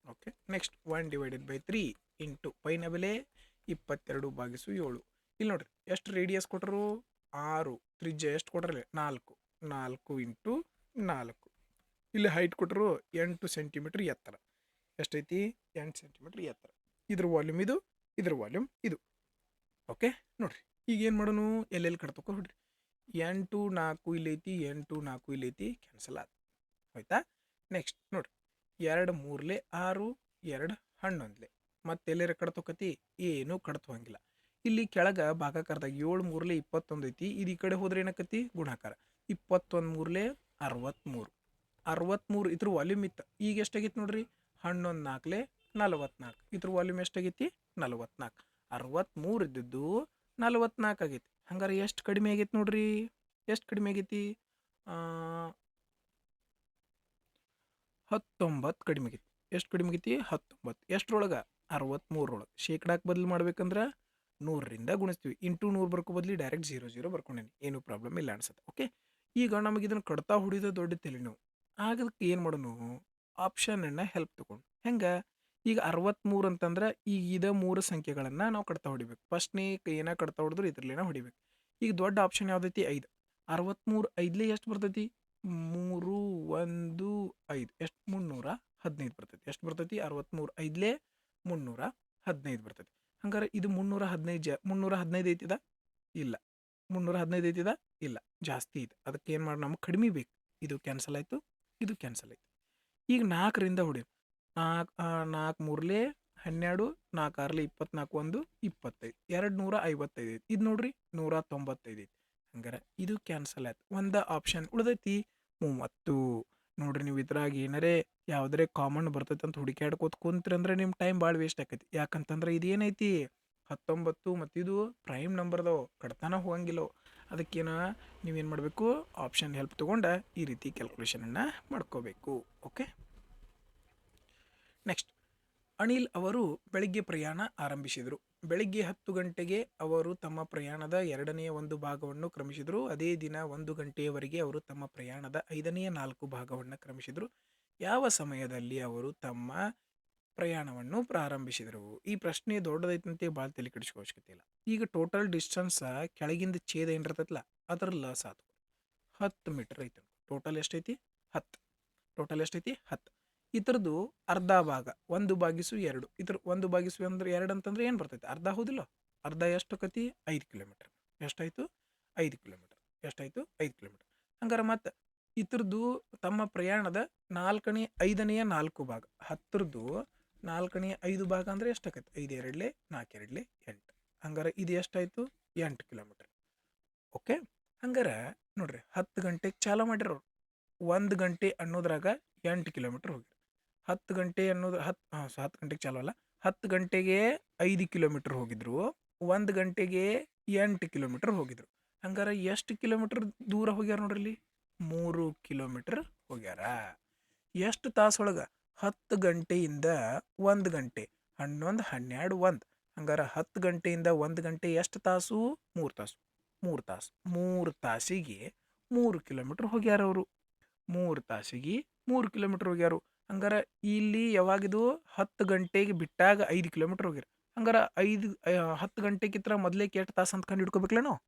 ಓಕೆ, ನೆಕ್ಸ್ಟ್ 1/3 ಇಂಟು ಪೈನ ಬೆಲೆ 22/7. ಇಲ್ಲಿ ನೋಡ್ರಿ, ಎಷ್ಟು ರೇಡಿಯಸ್ ಕೊಟ್ಟರು? 6. ತ್ರಿಜ್ಯ ಎಷ್ಟು ಕೊಟ್ರಲ್ಲ? 4. 4 ಇಂಟು 4. ಇಲ್ಲಿ ಹೈಟ್ ಕೊಟ್ಟರು 8 ಸೆಂಟಿಮೀಟರ್ ಎತ್ತರ. ಎಷ್ಟೈತಿ? 8 ಸೆಂಟಿಮೀಟರ್ ಎತ್ತರ. ಇದ್ರ ವಾಲ್ಯೂಮ್ ಇದು, ಇದ್ರ ವಾಲ್ಯೂಮ್ ಇದು. ಓಕೆ, ನೋಡ್ರಿ, ಈಗ ಏನು ಮಾಡೋಣ? ಎಲ್ಲೆಲ್ಲಿ ಕಟ್ತಕ್ಕೋ ನೋಡ್ರಿ. 8 4 ಇಲ್ಲೈತಿ, 8 4 ಇಲ್ಲೈತಿ, ಕ್ಯಾನ್ಸಲ್ ಆದ ಆಯ್ತಾ? ನೆಕ್ಸ್ಟ್ ನೋಡ್ರಿ, 2 3 6, 2 11. ಮತ್ತೆ ಎಲ್ಲರ ಕಡ್ತೋಕತಿ ಏನು ಕಡ್ತೋಂಗಿಲ್ಲ. ಇಲ್ಲಿ ಕೆಳಗೆ ಭಾಗಾಕಾರದಾಗ 7 ಮೂರ್ಲೆ 21 ಐತಿ. ಇದು ಈ ಕಡೆ ಹೋದ್ರೆ ಏನಕ್ಕತಿ ಗುಣಾಕಾರ. 21 ಮೂರ್ಲೆ 63. 63 ಇದ್ರ ವಾಲ್ಯೂಮ್ ಇತ್ತು. ಈಗ ಎಷ್ಟಾಗೈತಿ ನೋಡ್ರಿ 11 ನಾಲ್ಕಲೆ 44. ಇದ್ರ ವಾಲ್ಯೂಮ್ ಎಷ್ಟಾಗೈತಿ 44. 63 ಇದ್ದದ್ದು 44 ಆಗೈತಿ. ಹಂಗಾರೆ ಎಷ್ಟು ಕಡಿಮೆ ಆಗೈತಿ ನೋಡ್ರಿ, ಎಷ್ಟು ಕಡಿಮೆ ಆಗೈತಿ 19 ಕಡಿಮೆ ಆಗೈತಿ. ಎಷ್ಟು ಕಡಿಮೆ ಆಗೈತಿ 19. ಎಷ್ಟ್ರೊಳಗೆ 63 ಶೇಕಡಾಕ್ಕೆ ಬದಲು ಮಾಡ್ಬೇಕಂದ್ರೆ 100ರಿಂದ ಗುಣಿಸ್ತೀವಿ. ಇಂಟು 100 ಬರ್ಕೋ ಬದಲಿ ಡೈರೆಕ್ಟ್ 0 ಬರ್ಕೊಂಡೇನಿ. ಏನು ಪ್ರಾಬ್ಲಮ್ ಇಲ್ಲ ಅನ್ಸುತ್ತೆ. ಓಕೆ, ಈಗ ನಮಗೆ ಇದನ್ನು ಕಡ್ತಾ ಹೊಡಿದ ದೊಡ್ಡ ತಲೆನೋವು. ಆಗದಕ್ಕೆ ಏನು ಮಾಡೋಣ, ಆಪ್ಷನನ್ನು ಹೆಲ್ಪ್ ತಗೊಂಡು ಹೆಂಗೆ. ಈಗ 63 ಅಂತಂದ್ರೆ ಈಗ ಇದ 3 ಸಂಖ್ಯೆಗಳನ್ನು ನಾವು ಕಡ್ತಾ ಹೊಡಿಬೇಕು. ಫಸ್ಟ್ನೇ ಏನ ಕಡ್ತಾ ಹೊಡೆದ್ರು ಇದ್ರಲ್ಲೇನ ಹೊಡಿಬೇಕು. ಈಗ ದೊಡ್ಡ ಆಪ್ಷನ್ ಯಾವ್ದೈತಿ 5. 63 5ಲೇ ಎಷ್ಟು ಬರ್ತೈತಿ 3 1 5 ಎಷ್ಟು 315 ಬರ್ತೈತಿ. ಎಷ್ಟು ಬರ್ತೈತಿ 63 5ಲೇ 315 ಬರ್ತೈತಿ. ಹಂಗಾರೆ ಇದು 315 ಐತಿದ ಇಲ್ಲ, 315 ಐತಿದ ಇಲ್ಲ, ಜಾಸ್ತಿ ಇದೆ. ಅದಕ್ಕೆ ಏನು ಮಾಡಿ ನಮ್ಗೆ ಕಡಿಮೆ ಬೇಕು. ಇದು ಕ್ಯಾನ್ಸಲ್ ಆಯಿತು, ಇದು ಕ್ಯಾನ್ಸಲ್ ಆಯಿತು. ಈಗ 4ರಿಂದ ಹೊಡಿ. 4 ಮೂರ್ಲೆ 12, 4 ಆರ್ಲೆ 24, 1 25, 255 ಐತಿ. ಇದು ನೋಡ್ರಿ 195 ಐತಿ. ಹಂಗಾರೆ ಇದು ಕ್ಯಾನ್ಸಲ್ ಆಯ್ತು. ಒಂದು ಆಪ್ಷನ್ ಉಳ್ದೈತಿ 30. ನೋಡ್ರಿ ನೀವು ಇದ್ರಾಗ ಏನಾರೇ ಯಾವುದೇ ಕಾಮನ್ ಬರ್ತೈತೆ ಅಂತ ಹುಡುಕ್ಯಾಡ್ಕೋತ ಕುಂತ್ರಿ ಅಂದ್ರೆ ನಿಮ್ಮ ಟೈಮ್ ಭಾಳ ವೇಸ್ಟ್ ಆಕೈತಿ. ಯಾಕಂತಂದ್ರೆ ಇದು ಏನೈತಿ 19 ಮತ್ತು ಇದು ಪ್ರೈಮ್ ನಂಬರ್ದವು ಕಡ್ತಾನ ಹೋಗಂಗಿಲ್ಲ. ಅದಕ್ಕೇನು ನೀವೇನು ಮಾಡಬೇಕು, ಆಪ್ಷನ್ ಹೆಲ್ಪ್ ತೊಗೊಂಡು ಈ ರೀತಿ ಕ್ಯಾಲ್ಕುಲೇಷನನ್ನು ಮಾಡ್ಕೋಬೇಕು. Okay, next. ಅನಿಲ್ ಅವರು ಬೆಳಿಗ್ಗೆ ಪ್ರಯಾಣ ಆರಂಭಿಸಿದರು. ಬೆಳಿಗ್ಗೆ 10 ಗಂಟೆಗೆ ಅವರು ತಮ್ಮ ಪ್ರಯಾಣದ 2ನೇ 1 ಭಾಗವನ್ನು ಕ್ರಮಿಸಿದರು. ಅದೇ ದಿನ 1 ಗಂಟೆಯವರೆಗೆ ಅವರು ತಮ್ಮ ಪ್ರಯಾಣದ 5ನೇ 4 ಭಾಗವನ್ನು ಕ್ರಮಿಸಿದರು. ಯಾವ ಸಮಯದಲ್ಲಿ ಅವರು ತಮ್ಮ ಪ್ರಯಾಣವನ್ನು ಪ್ರಾರಂಭಿಸಿದರು? ಈ ಪ್ರಶ್ನೆ ದೊಡ್ಡದೈತಂತೆ ಭಾಳ ತಲೆ ಕೆಡಿಸ್ಕೋ ಅವಶ್ಯಕತೆ ಇಲ್ಲ. ಈಗ ಟೋಟಲ್ ಡಿಸ್ಟೆನ್ಸ್ ಕೆಳಗಿಂದ ಛೇದ ಏನಿರ್ತೈತಲ್ಲ ಅದರ ಲಸ್ ಆತು 10 ಮೀಟರ್ ಐತೆ. ಟೋಟಲ್ ಎಷ್ಟೈತಿ 10. ಟೋಟಲ್ ಎಷ್ಟೈತಿ 10. ಇದ್ರದ್ದು ಅರ್ಧ ಭಾಗ 1/2. ಇದ್ರ 1/2 ಅಂತಂದ್ರೆ ಏನು ಬರ್ತೈತಿ ಅರ್ಧ, ಹೌದಿಲ್ಲ? ಅರ್ಧ ಎಷ್ಟು ಆಕತಿ 5 ಕಿಲೋಮೀಟರ್. ಎಷ್ಟಾಯ್ತು 5 ಕಿಲೋಮೀಟರ್. ಎಷ್ಟಾಯ್ತು 5 ಕಿಲೋಮೀಟರ್. ಹಂಗಾರೆ ಮತ್ತೆ ಇದ್ರದ್ದು ತಮ್ಮ ಪ್ರಯಾಣದ 5ನೇ 4 ಭಾಗ 10ರದ್ದು 4ನೇ 5 ಭಾಗ ಅಂದ್ರೆ ಎಷ್ಟಾಕೈತಿ 5 2 4 2 8. ಹಂಗಾರೆ ಇದು ಎಷ್ಟಾಯ್ತು 8 ಕಿಲೋಮೀಟರ್. ಓಕೆ, ಹಂಗಾರೆ ನೋಡ್ರಿ 10 ಗಂಟೆಗೆ ಚಾಲ ಮಾಡಿರೋರು 1 ಗಂಟೆ ಅನ್ನೋದ್ರಾಗ 8 ಕಿಲೋಮೀಟರ್ ಹೋಗಿರು. 10 ಗಂಟೆ ಅನ್ನೋದು 10 ಗಂಟೆಗೆ ಚಾಲೋ ಅಲ್ಲ, 10 ಗಂಟೆಗೆ 5 ಕಿಲೋಮೀಟರ್ ಹೋಗಿದ್ರು, 1 ಗಂಟೆಗೆ 8 ಕಿಲೋಮೀಟರ್ ಹೋಗಿದ್ರು. ಹಂಗಾರೆ ಎಷ್ಟು ಕಿಲೋಮೀಟರ್ ದೂರ ಹೋಗ್ಯಾರ ನೋಡ್ರಿ, 3 ಕಿಲೋಮೀಟರ್ ಹೋಗ್ಯಾರ. ಎಷ್ಟು ತಾಸೊಳಗೆ 10 ಗಂಟೆಯಿಂದ 1 ಗಂಟೆ 11 12 1. ಹಂಗಾರೆ 10 ಗಂಟೆಯಿಂದ 1 ಗಂಟೆ ಎಷ್ಟು ತಾಸು 3 ತಾಸು. 3 ತಾಸು. 3 ತಾಸಿಗೆ 3 ಕಿಲೋಮೀಟರ್ ಹೋಗ್ಯಾರ ಅವರು. 3 ತಾಸಿಗೆ 3 ಕಿಲೋಮೀಟರ್ ಹೋಗ್ಯಾರು. ಹಂಗಾರೆ ಇಲ್ಲಿ ಯಾವಾಗಿದು 10 ಗಂಟೆಗೆ ಬಿಟ್ಟಾಗ 5 ಕಿಲೋಮೀಟರ್ ಹೋಗ್ಯಾರ. ಹಂಗಾರೆ 10 ಗಂಟೆಗಿತ್ರ ಮೊದಲೇ ಎಷ್ಟು ತಾಸು ಅಂತ ಕಂಡು ಹಿಡ್ಕೋಬೇಕಲ್ಲ ನಾವು.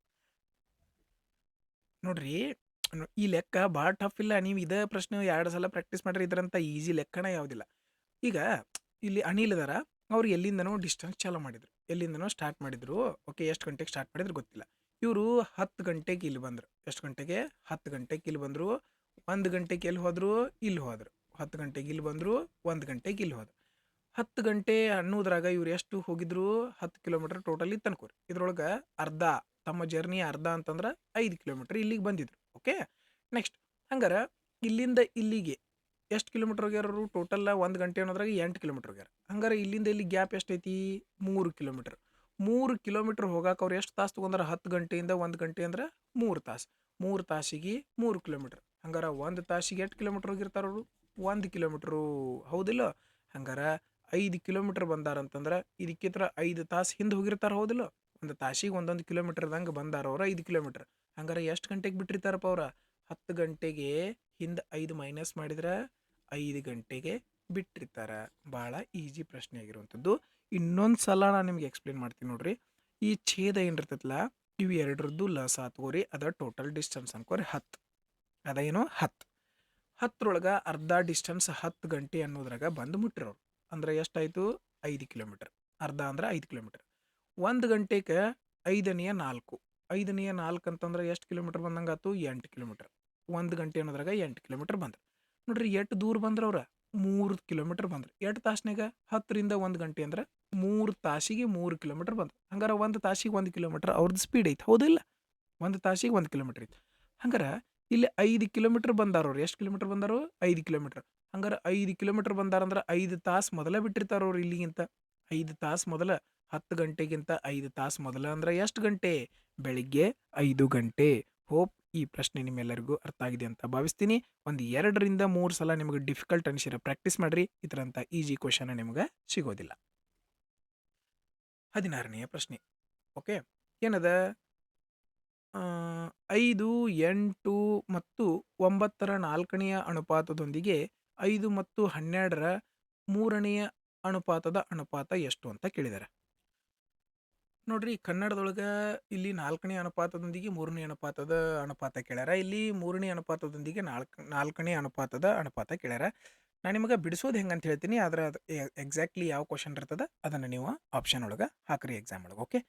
ನೋಡ್ರಿ ಈ ಲೆಕ್ಕ ಭಾಳ ಟಫ್ ಇಲ್ಲ. ನೀವು ಇದೇ ಪ್ರಶ್ನೆ 2 ಸಲ ಪ್ರಾಕ್ಟೀಸ್ ಮಾಡ್ರಿ, ಇದರಂತ ಈಸಿ ಲೆಕ್ಕನ ಯಾವುದಿಲ್ಲ. ಈಗ ಇಲ್ಲಿ ಅನಿಲ್ ಅದಾರ, ಅವ್ರು ಎಲ್ಲಿಂದನೋ ಡಿಸ್ಟೆನ್ಸ್ ಚಾಲೂ ಮಾಡಿದ್ರು, ಎಲ್ಲಿಂದನೋ ಸ್ಟಾರ್ಟ್ ಮಾಡಿದ್ರು. ಓಕೆ, ಎಷ್ಟು ಗಂಟೆಗೆ ಸ್ಟಾರ್ಟ್ ಮಾಡಿದ್ರು ಗೊತ್ತಿಲ್ಲ. ಇವರು 10 ಗಂಟೆಗೆ ಇಲ್ಲಿ ಬಂದರು. ಎಷ್ಟು ಗಂಟೆಗೆ 10 ಗಂಟೆಗೆ ಇಲ್ಲಿ ಬಂದರು. 1 ಗಂಟೆಗೆ ಎಲ್ಲಿ ಹೋದರು, ಇಲ್ಲಿ ಹೋದರು. 10 ಗಂಟೆಗೆ ಇಲ್ಲಿ ಬಂದರು, 1 ಗಂಟೆಗೆ ಇಲ್ಲಿ ಹೋದರು. 10 ಗಂಟೆ ಅನ್ನೋದ್ರಾಗ ಇವ್ರು ಎಷ್ಟು ಹೋಗಿದ್ರು 10 ಕಿಲೋಮೀಟರ್ ಟೋಟಲಿ ತನ್ಕೋರಿ. ಇದ್ರೊಳಗೆ ಅರ್ಧ ತಮ್ಮ ಜರ್ನಿ ಅರ್ಧ ಅಂತಂದ್ರೆ 5 ಕಿಲೋಮೀಟರ್ ಇಲ್ಲಿಗೆ ಬಂದಿದ್ರು. Okay, next. ಹಂಗಾರೆ ಇಲ್ಲಿಂದ ಇಲ್ಲಿಗೆ ಎಷ್ಟು ಕಿಲೋಮೀಟರ್ ಹೋಗ್ಯಾರು ಟೋಟಲ್ 1 ಗಂಟೆ ಅನ್ನೋದ್ರಾಗ 8 ಕಿಲೋಮೀಟರ್ ಹೋಗ್ಯಾರ. ಹಂಗಾರೆ ಇಲ್ಲಿಂದ ಇಲ್ಲಿ ಗ್ಯಾಪ್ ಎಷ್ಟೈತಿ 3 ಕಿಲೋಮೀಟರ್. 3 ಕಿಲೋಮೀಟರ್ ಹೋಗಾಕ ಅವ್ರು ಎಷ್ಟು ತಾಸು ತೊಗೊಂಡ್ರೆ 10 ಗಂಟೆಯಿಂದ 1 ಗಂಟೆ ಅಂದ್ರೆ 3 ತಾಸು. 3 ತಾಸಿಗೆ 3 ಕಿಲೋಮೀಟರ್. ಹಂಗಾರೆ 1 ತಾಸಿಗೆ ಎಷ್ಟು ಕಿಲೋಮೀಟರ್ ಹೋಗಿರ್ತಾರ ಅವರು 1 ಕಿಲೋಮೀಟ್ರು, ಹೌದಿಲ್ಲ? ಹಂಗಾರೆ 5 ಕಿಲೋಮೀಟರ್ ಬಂದಾರಂತಂದ್ರೆ ಇದಕ್ಕಿತ್ರ 5 ತಾಸು ಹಿಂದೆ ಹೋಗಿರ್ತಾರ, ಹೌದಿಲ್ಲ? 1 ತಾಸಿಗೆ 1 ಕಿಲೋಮೀಟರ್ದಂಗೆ ಬಂದಾರ ಅವ್ರ 5 ಕಿಲೋಮೀಟರ್. ಹಂಗಾರೆ ಎಷ್ಟು ಗಂಟೆಗೆ ಬಿಟ್ಟಿರ್ತಾರಪ್ಪ ಅವ್ರ 10 ಗಂಟೆಗೆ ಹಿಂದೆ 5 ಮೈನಸ್ ಮಾಡಿದ್ರೆ 5 ಗಂಟೆಗೆ ಬಿಟ್ಟಿರ್ತಾರ. ಭಾಳ ಈಸಿ ಪ್ರಶ್ನೆ ಆಗಿರುವಂಥದ್ದು. ಇನ್ನೊಂದು ಸಲ ನಾನು ನಿಮ್ಗೆ ಎಕ್ಸ್ಪ್ಲೇನ್ ಮಾಡ್ತೀನಿ ನೋಡ್ರಿ. ಈ ಛೇದ ಏನಿರ್ತೈತಲ್ಲ ಇವು ಎರಡರದ್ದು ಲಸ ತಗೋರಿ, ಅದ ಟೋಟಲ್ ಡಿಸ್ಟೆನ್ಸ್ ಅನ್ಕೋರಿ 10. ಅದೇನು 10. 10ರೊಳಗೆ ಅರ್ಧ ಡಿಸ್ಟೆನ್ಸ್ 10 ಗಂಟೆ ಅನ್ನೋದ್ರಾಗ ಬಂದು ಮುಟ್ಟಿರೋರು. ಅಂದ್ರೆ ಎಷ್ಟಾಯಿತು 5 ಕಿಲೋಮೀಟರ್. ಅರ್ಧ ಅಂದ್ರೆ 5 ಕಿಲೋಮೀಟರ್. 1 ಗಂಟೆಗೆ 5ನೇ 4. 5ನೇ 4 ಅಂತಂದ್ರೆ ಎಷ್ಟು ಕಿಲೋಮೀಟರ್ ಬಂದಂಗೆ ಆಯ್ತು 8 ಕಿಲೋಮೀಟರ್. 1 ಗಂಟೆ ಅನ್ನೋದ್ರಾಗ 8 ಕಿಲೋಮೀಟರ್ ಬಂದ್ರು. ನೋಡ್ರಿ ಎಷ್ಟು ದೂರ ಬಂದ್ರೆ ಅವ್ರ 3 ಕಿಲೋಮೀಟರ್ ಬಂದ್ರು. 8 ತಾಸ್ನಾಗ 10ರಿಂದ 1 ಗಂಟೆ ಅಂದ್ರೆ 3 ತಾಸಿಗೆ 3 ಕಿಲೋಮೀಟರ್ ಬಂತು. ಹಂಗಾರೆ 1 ತಾಸಿಗೆ 1 ಕಿಲೋಮೀಟರ್ ಅವ್ರದ್ದು ಸ್ಪೀಡ್ ಐತಿ, ಹೌದಿಲ್ಲ? 1 ತಾಸಿಗೆ 1 ಕಿಲೋಮೀಟರ್ ಐತಿ. ಹಂಗಾರೆ ಇಲ್ಲಿ 5 ಕಿಲೋಮೀಟರ್ ಬಂದಾರ ಅವ್ರು. ಎಷ್ಟು ಕಿಲೋಮೀಟರ್ ಬಂದಾರು? 5 ಕಿಲೋಮೀಟರ್. ಹಂಗಾರೆ 5 ಕಿಲೋಮೀಟರ್ ಬಂದಾರಂದ್ರೆ 5 ತಾಸು ಮೊದಲೇ ಬಿಟ್ಟಿರ್ತಾರ ಅವ್ರು ಇಲ್ಲಿಗಿಂತ. 5 ತಾಸು ಮೊದಲ, 10 ಗಂಟೆಗಿಂತ 5 ತಾಸು ಮೊದಲ ಅಂದ್ರೆ ಎಷ್ಟು ಗಂಟೆ? ಬೆಳಿಗ್ಗೆ 5 ಗಂಟೆ. ಹೋಪ್ ಈ ಪ್ರಶ್ನೆ ನಿಮ್ಮೆಲ್ಲರಿಗೂ ಅರ್ಥ ಆಗಿದೆ ಅಂತ ಭಾವಿಸ್ತೀನಿ. ಒಂದು 2ರಿಂದ 3 ಸಲ ನಿಮಗೆ ಡಿಫಿಕಲ್ಟ್ ಅನಿಸಿರ ಪ್ರಾಕ್ಟೀಸ್ ಮಾಡ್ರಿ. ಇದರಂಥ ಈಜಿ ಕ್ವಶನ್ ನಿಮಗೆ ಸಿಗೋದಿಲ್ಲ. 16ನೇ ಪ್ರಶ್ನೆ. ಓಕೆ, ಏನದ? 5, 8 ಮತ್ತು 9ರ 4ನೆಯ ಅನುಪಾತದೊಂದಿಗೆ 5 ಮತ್ತು 12ರ 3ನೆಯ ಅನುಪಾತದ ಅನುಪಾತ ಎಷ್ಟು ಅಂತ ಕೇಳಿದ್ದಾರೆ. ನೋಡ್ರಿ, ಕನ್ನಡದೊಳಗೆ ಇಲ್ಲಿ 4ನೇ ಅನುಪಾತದೊಂದಿಗೆ 3ನೇ ಅನುಪಾತದ ಅನುಪಾತ ಕೇಳ್ಯಾರ. ಇಲ್ಲಿ 3ನೇ ಅನುಪಾತದೊಂದಿಗೆ 4ನೇ ಅನುಪಾತದ ಅನುಪಾತ ಕೇಳ್ಯಾರ. ನಾನು ನಿಮಗೆ ಬಿಡಿಸೋದು ಹೆಂಗಂತ ಹೇಳ್ತೀನಿ, ಆದ್ರೆ ಅದು ಎಕ್ಸಾಕ್ಟ್ಲಿ ಯಾವ ಕ್ವಶನ್ ಇರ್ತದೆ ಅದನ್ನು ನೀವು ಆಪ್ಷನ್ ಒಳಗೆ ಹಾಕ್ರಿ ಎಕ್ಸಾಮ್ ಒಳಗೆ. ಓಕೆ,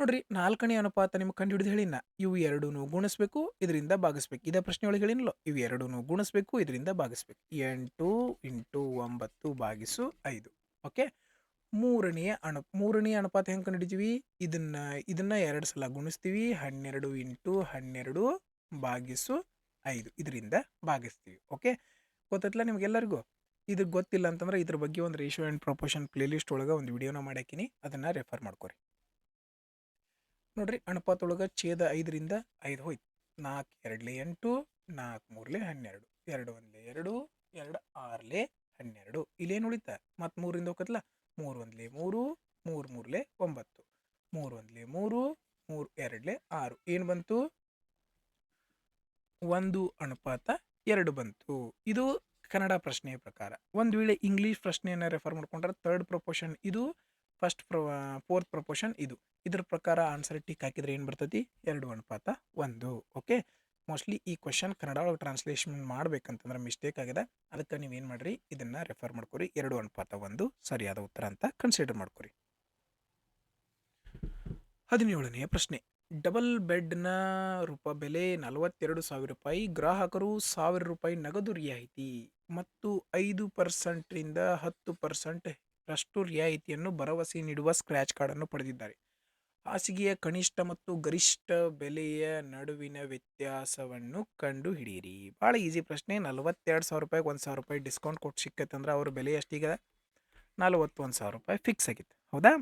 ನೋಡ್ರಿ, 4ನೇ ಅನುಪಾತ ನಿಮ್ಗೆ ಕಂಡು ಹಿಡಿದು ಹೇಳಿನ, ಇವು ಎರಡೂ ಗುಣಿಸ್ಬೇಕು, ಇದರಿಂದ ಭಾಗಿಸ್ಬೇಕು. ಇದೇ ಪ್ರಶ್ನೆ ಒಳಗೆ ಹೇಳಿನಲ್ಲ, ಇವು ಎರಡೂ ಗುಣಿಸ್ಬೇಕು, ಇದರಿಂದ ಭಾಗಿಸ್ಬೇಕು. 8 × 9 / 5. ಓಕೆ, ಮೂರನೇ ಅನುಪಾತ ಹೆಂಗೆ ಕಂಡು ಹಿಡಿತೀವಿ? ಇದನ್ನ 2 ಸಲ ಗುಣಿಸ್ತೀವಿ. 12 × 12 / 5 ಇದರಿಂದ ಭಾಗಿಸ್ತೀವಿ. ಓಕೆ, ಗೊತ್ತೈತಲ್ಲ ನಿಮ್ಗೆಲ್ಲರಿಗೂ? ಇದು ಗೊತ್ತಿಲ್ಲ ಅಂತಂದ್ರೆ ಇದ್ರ ಬಗ್ಗೆ ಒಂದು ರೇಷಿಯೋ ಆ್ಯಂಡ್ ಪ್ರೊಪೋರ್ಷನ್ ಪ್ಲೇಲಿಸ್ಟ್ ಒಳಗೆ ಒಂದು ವಿಡಿಯೋನ ಮಾಡ್ಯಾಕಿನಿ, ಅದನ್ನು ರೆಫರ್ ಮಾಡ್ಕೊರಿ. ನೋಡ್ರಿ, ಅನುಪಾತ ಒಳಗೆ ಛೇದ 5ರಿಂದ 5 ಹೋಯ್ತು. 4 2 8, 4 3 12, 2 1 2, 2 6 12. ಇಲ್ಲೇನು ಉಳಿತಾ? ಮತ್ತು 3ರಿಂದ ಹೋಗತ್ತಲ್ಲ, 3 1 3, 3 3 9, 3 1 3, 3 2 6. ಏನು ಬಂತು? 1:2 ಬಂತು. ಇದು ಕನ್ನಡ ಪ್ರಶ್ನೆಯ ಪ್ರಕಾರ. ಒಂದು ವೇಳೆ ಇಂಗ್ಲೀಷ್ ಪ್ರಶ್ನೆಯನ್ನು ರೆಫರ್ ಮಾಡ್ಕೊಂಡ್ರೆ 3rd ಪ್ರೊಪೋರ್ಷನ್ ಇದು, ಫೋರ್ತ್ ಪ್ರೊಪೋರ್ಷನ್ ಇದು. ಇದ್ರ ಪ್ರಕಾರ ಆನ್ಸರ್ ಟಿಕ್ ಹಾಕಿದ್ರೆ ಏನು ಬರ್ತೈತಿ? 2:1. ಓಕೆ, ಮೋಸ್ಟ್ಲಿ ಈ ಕ್ವಶನ್ ಕನ್ನಡ ಒಳಗೆ ಟ್ರಾನ್ಸ್ಲೇಷನ್ ಮಾಡ್ಬೇಕಂತಂದ್ರೆ ಮಿಸ್ಟೇಕ್ ಆಗಿದೆ. ಅದಕ್ಕೆ ನೀವೇನು ಮಾಡಿರಿ, ಇದನ್ನು ರೆಫರ್ ಮಾಡ್ಕೊರಿ. 2:1 ಸರಿಯಾದ ಉತ್ತರ ಅಂತ ಕನ್ಸಿಡರ್ ಮಾಡ್ಕೊರಿ. 17ನೇ ಪ್ರಶ್ನೆ. ಡಬಲ್ ಬೆಡ್ನ ಬೆಲೆ 42,000 ರೂಪಾಯಿ. ಗ್ರಾಹಕರು 1,000 ರೂಪಾಯಿ ನಗದು ರಿಯಾಯಿತಿ ಮತ್ತು 5% 10% ರಷ್ಟು ರಿಯಾಯಿತಿಯನ್ನು ಭರವಸೆ ನೀಡುವ ಸ್ಕ್ರ್ಯಾಚ್ ಕಾರ್ಡನ್ನು ಪಡೆದಿದ್ದಾರೆ. ಹಾಸಿಗೆಯ ಕನಿಷ್ಠ ಮತ್ತು ಗರಿಷ್ಠ ಬೆಲೆಯ ನಡುವಿನ ವ್ಯತ್ಯಾಸವನ್ನು ಕಂಡು ಹಿಡಿಯಿರಿ. ಭಾಳ ಈಸಿ ಪ್ರಶ್ನೆ. 42,000 ರೂಪಾಯಿಗೆ 1,000 ರೂಪಾಯಿ ಡಿಸ್ಕೌಂಟ್ ಕೊಟ್ಟು ಸಿಕ್ಕತ್ತಂದ್ರೆ ಅವ್ರ ಬೆಲೆ ಎಷ್ಟಿದೆ? 41,000 ರೂಪಾಯಿ ಫಿಕ್ಸ್ ಆಗಿತ್ತು, ಹೌದಾ?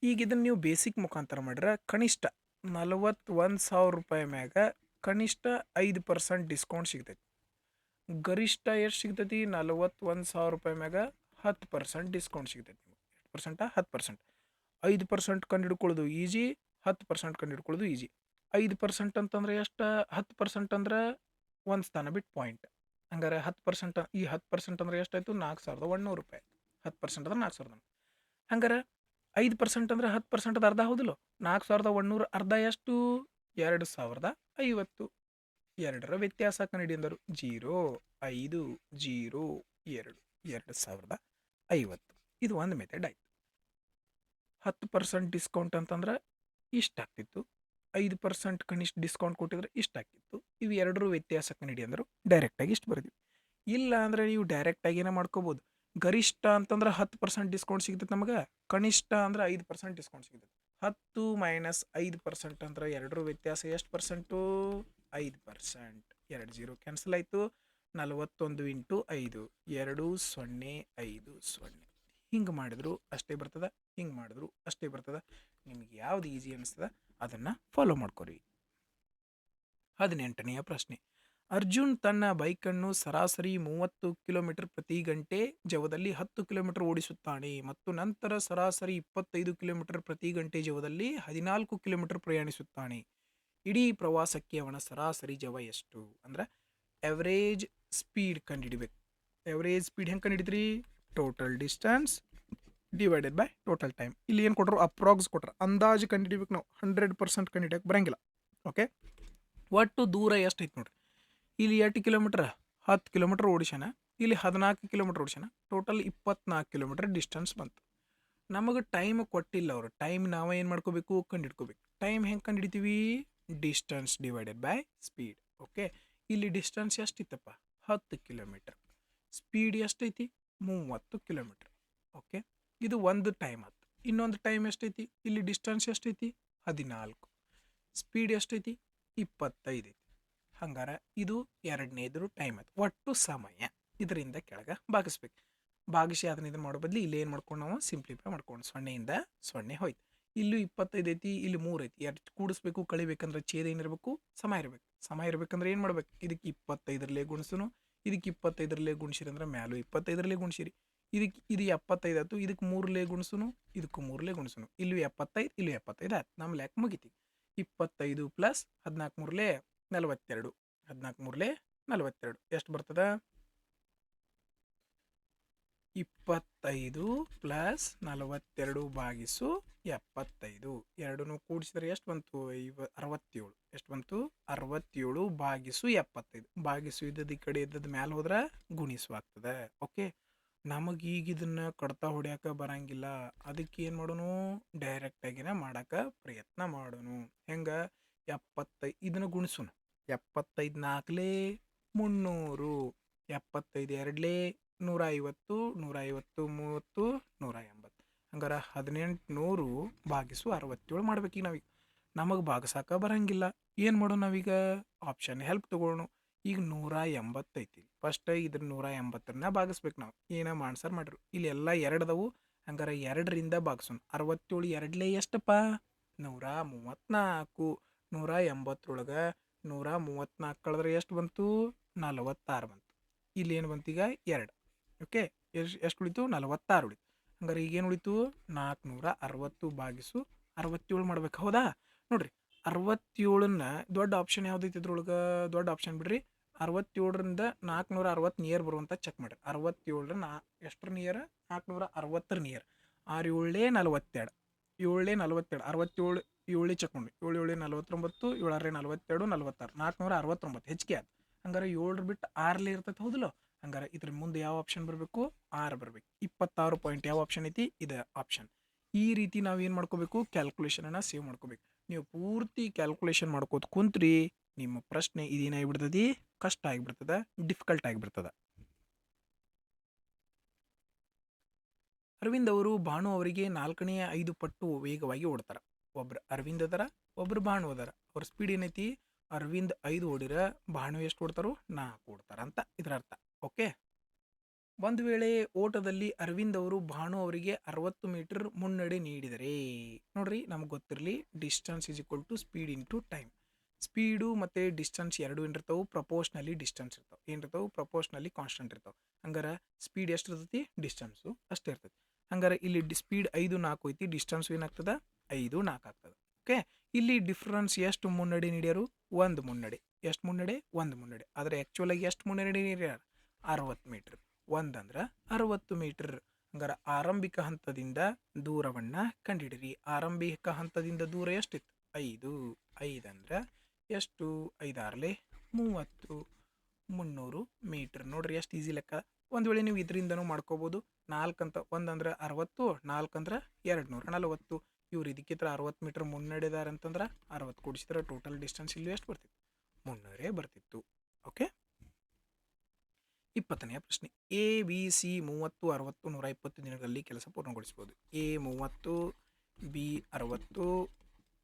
ಈಗ ಇದನ್ನು ನೀವು ಬೇಸಿಕ್ ಮುಖಾಂತರ ಮಾಡಿದ್ರೆ ಕನಿಷ್ಠ 41,000 ರೂಪಾಯಿ ಮ್ಯಾಗ ಕನಿಷ್ಠ 5% ಡಿಸ್ಕೌಂಟ್ ಸಿಗ್ತೈತಿ. ಗರಿಷ್ಠ ಎಷ್ಟು ಸಿಗ್ತೈತಿ? 41,000 ರೂಪಾಯಿ ಮ್ಯಾಗ 10% ಡಿಸ್ಕೌಂಟ್ ಸಿಗ್ತೈತಿ. 10%. 5% ಕಂಡು ಹಿಡ್ಕೊಳ್ಳೋದು ಈಜಿ, 10% ಕಂಡು ಹಿಡ್ಕೊಳ್ಳೋದು ಈಜಿ. 5% ಅಂತಂದ್ರೆ ಎಷ್ಟು? 10% ಅಂದ್ರೆ ಒಂದು ಸ್ಥಾನ ಬಿಟ್ಟು ಪಾಯಿಂಟ್. ಹಂಗಾರೆ 10%, ಈ 10% ಅಂದ್ರೆ ಎಷ್ಟಾಯಿತು? 4,100 ರೂಪಾಯಿ. 10% ಅಂದ್ರೆ 4,100. ಹಂಗಾರೆ 5% ಅಂದ್ರೆ 10% ಅರ್ಧ, ಹೌದಿಲ್ಲ? 4,100 ಅರ್ಧ ಎಷ್ಟು? 2,050. 2ರ ವ್ಯತ್ಯಾಸ ಕಂಡು ಹಿಡಿಯಂದರು 0, 5, 0, 2, 2,050. ಇದು ಒಂದು ಮೆಥಡ್ ಆಯ್ತು. 10% ಡಿಸ್ಕೌಂಟ್ ಅಂತಂದ್ರೆ ಇಷ್ಟಾಗ್ತಿತ್ತು. 5% ಕನಿಷ್ಠ ಡಿಸ್ಕೌಂಟ್ ಕೊಟ್ಟಿದ್ರೆ ಇಷ್ಟಾಗ್ತಿತ್ತು. ಇವು ಎರಡರ ವ್ಯತ್ಯಾಸ ಕಂಡು ಹಿಡಿಯಂದರು ಡೈರೆಕ್ಟಾಗಿ ಇಷ್ಟು ಬರ್ತೀವಿ. ಇಲ್ಲ ಅಂದರೆ ನೀವು ಡೈರೆಕ್ಟಾಗಿ ಏನೋ ಮಾಡ್ಕೋಬೋದು. ಗರಿಷ್ಠ ಅಂತಂದ್ರೆ 10% ಡಿಸ್ಕೌಂಟ್ ಸಿಗ್ತೈತೆ ನಮಗೆ, ಕನಿಷ್ಠ ಅಂದ್ರೆ 5% ಡಿಸ್ಕೌಂಟ್ ಸಿಗ್ತೈತೆ. 10 - 5% ಅಂದ್ರೆ ಎರಡರ ವ್ಯತ್ಯಾಸ ಎಷ್ಟು ಪರ್ಸೆಂಟು? 5%. 2 0 ಕ್ಯಾನ್ಸಲ್ ಆಯಿತು. 41 × 5, 2,050. ಹಿಂಗೆ ಮಾಡಿದ್ರು ಅಷ್ಟೇ ಬರ್ತದೆ, ಹಿಂಗೆ ಮಾಡಿದ್ರು ಅಷ್ಟೇ ಬರ್ತದೆ. ನಿಮ್ಗೆ ಯಾವ್ದು ಈಸಿ ಅನಿಸ್ತದೆ ಅದನ್ನು ಫಾಲೋ ಮಾಡ್ಕೊರಿ. 18ನೇ ಪ್ರಶ್ನೆ. ಅರ್ಜುನ್ ತನ್ನ ಬೈಕನ್ನು ಸರಾಸರಿ 30 ಕಿಲೋಮೀಟರ್ ಪ್ರತಿ ಗಂಟೆ ಜವದಲ್ಲಿ 10 ಕಿಲೋಮೀಟರ್ ಓಡಿಸುತ್ತಾನೆ ಮತ್ತು ನಂತರ ಸರಾಸರಿ 25 ಕಿಲೋಮೀಟರ್ ಪ್ರತಿ ಗಂಟೆ ಜವದಲ್ಲಿ 14 ಕಿಲೋಮೀಟರ್ ಪ್ರಯಾಣಿಸುತ್ತಾನೆ. ಇಡೀ ಪ್ರವಾಸಕ್ಕೆ ಅವನ ಸರಾಸರಿ ಜವ ಎಷ್ಟು? ಅಂದ್ರೆ ಎವರೇಜ್ ಸ್ಪೀಡ್ ಕಂಡುಹಿಡಿಬೇಕು. ಎವರೇಜ್ ಸ್ಪೀಡ್ ಹೆಂಗೆ ಕಂಡುಹಿಡಿದ್ರಿ? Total distance divided by total time. ಇಲ್ಲಿ ಏನು ಕೊಟ್ಟರು? ಅಪ್ರಾಕ್ಸ್ ಕೊಟ್ಟರು. ಅಂದಾಜು ಕಂಡುಹಿಡಿಬೇಕು ನಾವು, 100% ಕಂಡುಹಿಡಿಯೋಕೆ ಬರಂಗಿಲ್ಲ. ಓಕೆ, ಒಟ್ಟು ದೂರ ಎಷ್ಟು ಐತೆ ನೋಡ್ರಿ. ಇಲ್ಲಿ 8 ಕಿಲೋಮೀಟ್ರ್, 10 ಕಿಲೋಮೀಟ್ರ್ ಓಡಿಸ್ಯಾನ. ಇಲ್ಲಿ 14 ಕಿಲೋಮೀಟ್ರ್ ಓಡಿಸ್ಯಾನ. ಟೋಟಲ್ 24 ಕಿಲೋಮೀಟ್ರ್ ಡಿಸ್ಟೆನ್ಸ್ ಬಂತು. ನಮಗೆ ಟೈಮ್ ಕೊಟ್ಟಿಲ್ಲ ಅವರು. ಟೈಮ್ ನಾವು ಏನು ಮಾಡ್ಕೋಬೇಕು? ಕಂಡುಹಿಡ್ಕೋಬೇಕು. ಟೈಮ್ ಹೆಂಗೆ ಕಂಡುಹಿಡಿತೀವಿ? Distance divided by speed. Okay, ಇಲ್ಲಿ ಡಿಸ್ಟೆನ್ಸ್ ಎಷ್ಟಿತ್ತಪ್ಪ? 10 ಕಿಲೋಮೀಟ್ರ್. ಸ್ಪೀಡ್ ಎಷ್ಟೈತಿ? 30 ಕಿಲೋಮೀಟ್ರ್. ಓಕೆ, ಇದು ಒಂದು ಟೈಮ್ ಆಯ್ತು. ಇನ್ನೊಂದು ಟೈಮ್ ಎಷ್ಟೈತಿ, ಇಲ್ಲಿ ಡಿಸ್ಟೆನ್ಸ್ ಎಷ್ಟೈತಿ 14, ಸ್ಪೀಡ್ ಎಷ್ಟೈತಿ 25 ಐತಿ. ಹಂಗಾರ ಇದು ಎರಡನೇದು ಟೈಮ್ ಆಯ್ತು. ಒಟ್ಟು ಸಮಯ ಇದರಿಂದ ಕೆಳಗೆ ಭಾಗಿಸ್ಬೇಕು. ಭಾಗಿಸಿ ಅದನ್ನ ಇದನ್ನು ಮಾಡೋ ಬದಲು ಇಲ್ಲಿ ಏನು ಮಾಡ್ಕೊಂಡು ನಾವು ಸಿಂಪ್ಲಿಫೈ ಮಾಡ್ಕೊಂಡು 0ಇಂದ 0 ಹೋಯ್ತು. ಇಲ್ಲೂ 25 ಐತಿ, ಇಲ್ಲಿ 3 ಐತಿ. ಎರಡು ಕೂಡಿಸ್ಬೇಕು, ಕಳಿಬೇಕಂದ್ರೆ ಛೇದ ಏನಿರಬೇಕು, ಸಮ ಇರಬೇಕು. ಸಮ ಇರಬೇಕಂದ್ರೆ ಏನು ಮಾಡ್ಬೇಕು, ಇದಕ್ಕೆ 25ರಲ್ಲೇ ಗುಣಿಸುನು, ಇದಕ್ಕೆ 25ರಲ್ಲೇ ಗುಣಿಸಿರಿ ಅಂದ್ರೆ ಮ್ಯಾಲೂ 25ರಲ್ಲೇ ಗುಣಿಸಿರಿ. ಇದು 75 ಆಯ್ತು, ಇದಕ್ಕೆ 3ಲೇ ಗುಣಿಸುನು, ಇದಕ್ಕೂ 3ಲೇ ಗುಣಿಸುನು. ಇಲ್ಲೂ 75, ಇಲ್ಲೂ 75 ಆಯ್ತು. ನಮ್ಮ ಲೆಕ್ಕ ಮುಗಿತಿ. 25 ಪ್ಲಸ್ 14 3ಲೇ 42, 14 3ಲೇ 42 ಎಷ್ಟು ಬರ್ತದ? 25 ಪ್ಲಸ್ 42 ಭಾಗಿಸು 75. ಎರಡನ್ನೂ ಕೂಡಿಸಿದ್ರೆ ಎಷ್ಟು ಬಂತು? 67. ಎಷ್ಟು ಬಂತು? 67 ಭಾಗಿಸು 75. ಭಾಗಿಸು ಇದ್ದದ್ದು ಈ ಕಡೆ ಇದ್ದದ್ದು ಮ್ಯಾಲೆ ಹೋದ್ರೆ ಗುಣಿಸು ಆಗ್ತದೆ. ಓಕೆ, ನಮಗೆ ಈಗ ಇದನ್ನ ಕಡ್ತಾ ಹೊಡ್ಯಾಕ ಬರಂಗಿಲ್ಲ. ಅದಕ್ಕೆ ಏನು ಮಾಡೋನು, ಡೈರೆಕ್ಟಾಗಿನ ಮಾಡಕ್ಕೆ ಪ್ರಯತ್ನ ಮಾಡೋನು. ಹೆಂಗೆ? 75 ಇದನ್ನು ಗುಣಿಸೋನು. 75 4ಲೇ 300, 75 2ಲೇ 150, 150 30 180. ಹಂಗಾರೆ 1800 ಭಾಗಿಸು 67 ಮಾಡ್ಬೇಕೀಗ ನಾವೀಗ. ನಮಗೆ ಭಾಗಿಸಾಕ ಬರಂಗಿಲ್ಲ. ಏನು ಮಾಡೋಣ ನಾವೀಗ? ಆಪ್ಷನ್ ಹೆಲ್ಪ್ ತಗೊಳ್ಳೋಣ. ಈಗ 180 ಐತಿ. ಫಸ್ಟ್ ಇದ್ರ 180ರನ್ನ ಭಾಗಿಸ್ಬೇಕು ನಾವು. ಏನ ಆನ್ಸರ್ ಮಾಡ್ರು, ಇಲ್ಲಿ ಎಲ್ಲ ಎರಡದವು. ಹಂಗಾರೆ 2ರಿಂದ ಭಾಗಿಸೋಣ. 67 2ಲೇ ಎಷ್ಟಪ್ಪ? 134. 180ರೊಳಗೆ 134 ಕಳೆದ್ರೆ ಎಷ್ಟು ಬಂತು? 46 ಬಂತು. ಇಲ್ಲಿ ಏನು ಬಂತು ಈಗ? 2. ಓಕೆ, ಎಷ್ಟು ಉಳಿತು? 46 ಉಳಿತು. ಹಂಗಾರೆ ಈಗೇನು ಉಳಿತು? 460 ಭಾಗಿಸು 67 ಮಾಡ್ಬೇಕು. ಹೌದಾ? ನೋಡ್ರಿ, 67ನ್ನ ದೊಡ್ಡ ಆಪ್ಷನ್ ಯಾವ್ದೈತಿ ಇದ್ರೊಳಗೆ? ದೊಡ್ಡ ಆಪ್ಷನ್ ಬಿಡ್ರಿ. 67ರಿಂದ 460 ನಿಯರ್ ಬರುವಂತ ಚೆಕ್ ಮಾಡ್ರಿ. 67 ಎಷ್ಟರ ನಿಯರ್? 460 ನಿಯರ್. 6 7 42, 7 42, 67 7 ಚೆಕ್ ಮಾಡಿ. 7 7 49, 7 42, 46, 469 ಹೆಚ್ಚಿಗೆ ಆಯ್ತು. ಹಂಗಾರೆ 7 ಬಿಟ್ಟು 6ಲೇ ಇರ್ತೈತೆ. ಹೌದಲ್ಲ? ಹಂಗಾರೆ ಇದ್ರ ಮುಂದೆ ಯಾವ ಆಪ್ಷನ್ ಬರಬೇಕು? 6 ಬರಬೇಕು. 26 ಪಾಯಿಂಟ್ ಯಾವ ಆಪ್ಷನ್ ಐತಿ? ಇದು ಆಪ್ಷನ್. ಈ ರೀತಿ ನಾವು ಏನು ಮಾಡ್ಕೋಬೇಕು? ಕ್ಯಾಲ್ಕುಲೇಷನನ್ನು ಸೇವ್ ಮಾಡ್ಕೋಬೇಕು. ನೀವು ಪೂರ್ತಿ ಕ್ಯಾಲ್ಕುಲೇಷನ್ ಮಾಡ್ಕೋತ ಕುಂತ್ರಿ ನಿಮ್ಮ ಪ್ರಶ್ನೆ ಇದೇನಾಗಿಬಿಡ್ತದೆ? ಕಷ್ಟ ಆಗಿಬಿಡ್ತದೆ, ಡಿಫಿಕಲ್ಟ್ ಆಗಿಬಿಡ್ತದೆ. ಅರವಿಂದ್ ಅವರು ಭಾನು ಅವರಿಗೆ 4ನೇ 5 ಪಟ್ಟು ವೇಗವಾಗಿ ಓಡ್ತಾರ. ಒಬ್ರು ಅರವಿಂದ್ ಅದರ, ಒಬ್ರು ಭಾನು ಅದರ. ಅವ್ರ ಸ್ಪೀಡ್ ಏನೈತಿ? ಅರವಿಂದ್ 5 ಓಡಿರ ಭಾನು ಎಷ್ಟು ಓಡ್ತಾರೋ? 4 ಓಡ್ತಾರ ಅಂತ ಇದರ ಅರ್ಥ. ಓಕೆ, ಒಂದು ವೇಳೆ ಓಟದಲ್ಲಿ ಅರವಿಂದ್ ಅವರು ಭಾನು ಅವರಿಗೆ 60 ಮೀಟರ್ ಮುನ್ನಡೆ ನೀಡಿದರೆ, ನೋಡ್ರಿ ನಮ್ಗೆ ಗೊತ್ತಿರಲಿ distance is equal to speed into time. Speed ಮತ್ತು ಡಿಸ್ಟೆನ್ಸ್ ಎರಡು ಏನಿರ್ತಾವೆ? ಪ್ರಪೋರ್ಷನಲಿ ಡಿಸ್ಟೆನ್ಸ್ ಇರ್ತಾವೆ. ಏನಿರ್ತಾವೆ? ಪ್ರಪೋರ್ಷನಲಿ ಕಾನ್ಸ್ಟೆಂಟ್ ಇರ್ತಾವೆ. ಹಂಗಾರೆ ಸ್ಪೀಡ್ ಎಷ್ಟು ಇರ್ತೈತಿ? ಡಿಸ್ಟೆನ್ಸು ಅಷ್ಟೇ ಇರ್ತೈತಿ. ಹಂಗಾರೆ ಇಲ್ಲಿ ಸ್ಪೀಡ್ 5 4 ಐತಿ, ಡಿಸ್ಟೆನ್ಸು ಏನಾಗ್ತದೆ? 5 4 ಆಗ್ತದೆ. ಓಕೆ, ಇಲ್ಲಿ ಡಿಫ್ರೆನ್ಸ್ ಎಷ್ಟು ಮುನ್ನಡೆ ನೀಡ್ಯಾರು? 1 ಮುನ್ನಡೆ. ಎಷ್ಟು ಮುನ್ನಡೆ? 1 ಮುನ್ನಡೆ. ಆದರೆ ಆ್ಯಕ್ಚುಲ್ ಆಗಿ ಎಷ್ಟು ಮುನ್ನಡೆ ನೀಡ್ಯಾರ? 60 ಮೀಟ್ರ್. 1 ಅಂದ್ರೆ 60 ಮೀಟರ್. ಹಂಗಾರೆ ಆರಂಭಿಕ ಹಂತದಿಂದ ದೂರವನ್ನು ಕಂಡುಹಿಡಿರಿ. ಆರಂಭಿಕ ಹಂತದಿಂದ ದೂರ ಎಷ್ಟಿತ್ತು? 5. 5 ಅಂದ್ರೆ ಎಷ್ಟು? 5 6ಲೇ 30, 300 ಮೀಟರ್. ನೋಡ್ರಿ ಎಷ್ಟು ಈಸಿ ಲೆಕ್ಕ. ಒಂದು ವೇಳೆ ನೀವು ಇದರಿಂದನೂ ಮಾಡ್ಕೋಬೋದು. 4 ಅಂತ 1 ಅಂದ್ರೆ 60, 4 ಅಂದ್ರೆ 240. ಇವ್ರು ಇದಕ್ಕಿಂತ 60 ಮೀಟರ್ ಮುನ್ನಡೆದಾರ ಅಂತಂದ್ರೆ 60 ಕೂಡಿಸಿದ್ರೆ ಟೋಟಲ್ ಡಿಸ್ಟೆನ್ಸ್ ಇಲ್ಲಿ ಎಷ್ಟು ಬರ್ತಿತ್ತು? 300 ಬರ್ತಿತ್ತು. ಓಕೆ, 20ನೇ ಪ್ರಶ್ನೆ. ಎ ಬಿ ಸಿ 30 60 120 ದಿನಗಳಲ್ಲಿ ಕೆಲಸ ಪೂರ್ಣಗೊಳಿಸಬಹುದು. A 30, B 60,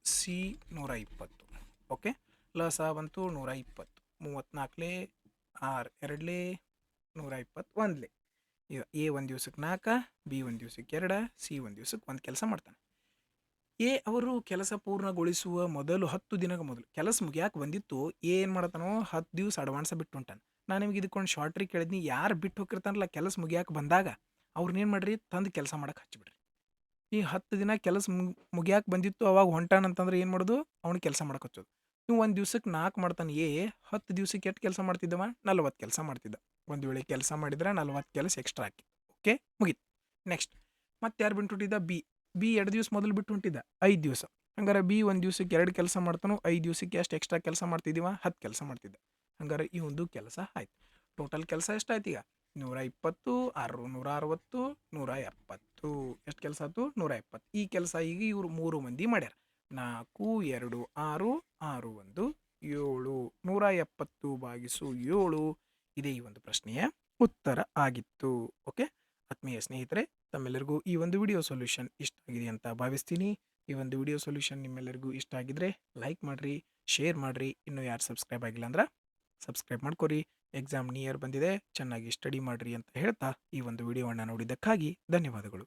C 120. ಓಕೆ, ಲಸ ಬಂತು 120. 34ಲೇ 6 2ಲೇ 120 1ಲೇ. ಈಗ ಎ ಒಂದು ದಿವ್ಸಕ್ಕೆ 4, ಬಿ ಒಂದು ದಿವ್ಸಕ್ಕೆ 2, ಸಿ ಒಂದು ದಿವ್ಸಕ್ಕೆ 1 ಕೆಲಸ ಮಾಡ್ತಾನೆ. ಎ ಅವರು ಕೆಲಸ ಪೂರ್ಣಗೊಳಿಸುವ ಮೊದಲು 10 ದಿನಗಳ ಮೊದಲು ಕೆಲಸ ಮುಗಿಯಾಕೆ ಬಂದಿತ್ತು. ಏನು ಮಾಡ್ತಾನೋ 10 ದಿವಸ ಅಡ್ವಾನ್ಸ ಬಿಟ್ಟು ಹೊಂಟಾನೆ. ನಾನು ನಿಮ್ಗೆ ಇದಕ್ಕೊಂದು ಶಾರ್ಟ್ರಿ ಕೇಳಿದ್ನಿ. ಯಾರು ಬಿಟ್ಟು ಹೋಗಿರ್ತಾನಲ್ಲ ಕೆಲಸ ಮುಗಿಯಾಕೆ ಬಂದಾಗ ಅವ್ರನ್ನೇನು ಮಾಡಿರಿ? ತಂದು ಕೆಲಸ ಮಾಡಕ್ಕೆ ಹಚ್ಚಿಬಿಡ್ರಿ. ಈ 10 ದಿನ ಕೆಲಸ ಮುಗಿಯಾಕೆ ಬಂದಿತ್ತು, ಅವಾಗ ಹೊಂಟಾನಂತಂದ್ರೆ ಏನು ಮಾಡೋದು? ಅವ್ನಿಗೆ ಕೆಲಸ ಮಾಡಕ್ಕೆ ಹಚ್ಚೋದು. ನೀವು ಒಂದು ದಿವ್ಸಕ್ಕೆ 4 ಮಾಡ್ತಾನೆ. 10 ದಿವ್ಸಕ್ಕೆ ಎಷ್ಟು ಕೆಲಸ ಮಾಡ್ತಿದ್ದವ? 40 ಕೆಲಸ ಮಾಡ್ತಿದ್ದ. ಒಂದು ವೇಳೆ ಕೆಲಸ ಮಾಡಿದ್ರೆ 40 ಕೆಲಸ ಎಕ್ಸ್ಟ್ರಾ ಹಾಕಿ. ಓಕೆ, ಮುಗೀತು. ನೆಕ್ಸ್ಟ್ ಮತ್ತೆ ಯಾರು ಬಿಟ್ಟು ಹೊಂಟಿದ್ದ? ಬಿ 2 ದಿವಸ ಮೊದಲು ಬಿಟ್ಟು ಹೊಂಟಿದ್ದ 5 ದಿವಸ. ಹಂಗಾರೆ ಬಿ ಒಂದು ದಿವ್ಸಕ್ಕೆ 2 ಕೆಲಸ ಮಾಡ್ತಾನೋ, 5 ದಿವ್ಸಕ್ಕೆ ಎಷ್ಟು ಎಕ್ಸ್ಟ್ರಾ ಕೆಲಸ ಮಾಡ್ತಿದ್ದೀವ? 10 ಕೆಲಸ ಮಾಡ್ತಿದ್ದ. ಹಂಗಾರೆ ಈ ಒಂದು ಕೆಲಸ ಆಯ್ತು. ಟೋಟಲ್ ಕೆಲಸ ಎಷ್ಟಾಯ್ತು ಈಗ? 120, 160, 170. ಎಷ್ಟು ಕೆಲಸ ಆಯ್ತು? 170. ಈ ಕೆಲಸ ಈಗ ಇವರು 3 ಮಂದಿ ಮಾಡ್ಯಾರ. 4 2 6 6 1 7. 170 ಭಾಗಿಸು 7 ಇದೇ ಈ ಒಂದು ಪ್ರಶ್ನೆಯ ಉತ್ತರ ಆಗಿತ್ತು. ಓಕೆ, ಆತ್ಮೀಯ ಸ್ನೇಹಿತರೆ, ತಮ್ಮೆಲ್ಲರಿಗೂ ಈ ಒಂದು ವಿಡಿಯೋ ಸೊಲ್ಯೂಷನ್ ಇಷ್ಟ ಆಗಿದೆ ಅಂತ ಭಾವಿಸ್ತೀನಿ. ಈ ಒಂದು ವಿಡಿಯೋ ಸೊಲ್ಯೂಷನ್ ನಿಮ್ಮೆಲ್ಲರಿಗೂ ಇಷ್ಟ ಆಗಿದ್ರೆ ಲೈಕ್ ಮಾಡಿರಿ, ಶೇರ್ ಮಾಡಿರಿ. ಇನ್ನೂ ಯಾರು ಸಬ್ಸ್ಕ್ರೈಬ್ ಆಗಿಲ್ಲ ಅಂದ್ರೆ ಸಬ್ಸ್ಕ್ರೈಬ್ ಮಾಡ್ಕೊರಿ. ಎಕ್ಸಾಮ್ ನಿಯರ್ ಬಂದಿದೆ, ಚೆನ್ನಾಗಿ ಸ್ಟಡಿ ಮಾಡಿರಿ ಅಂತ ಹೇಳ್ತಾ ಈ ಒಂದು ವಿಡಿಯೋವನ್ನು ನೋಡಿದ್ದಕ್ಕಾಗಿ ಧನ್ಯವಾದಗಳು.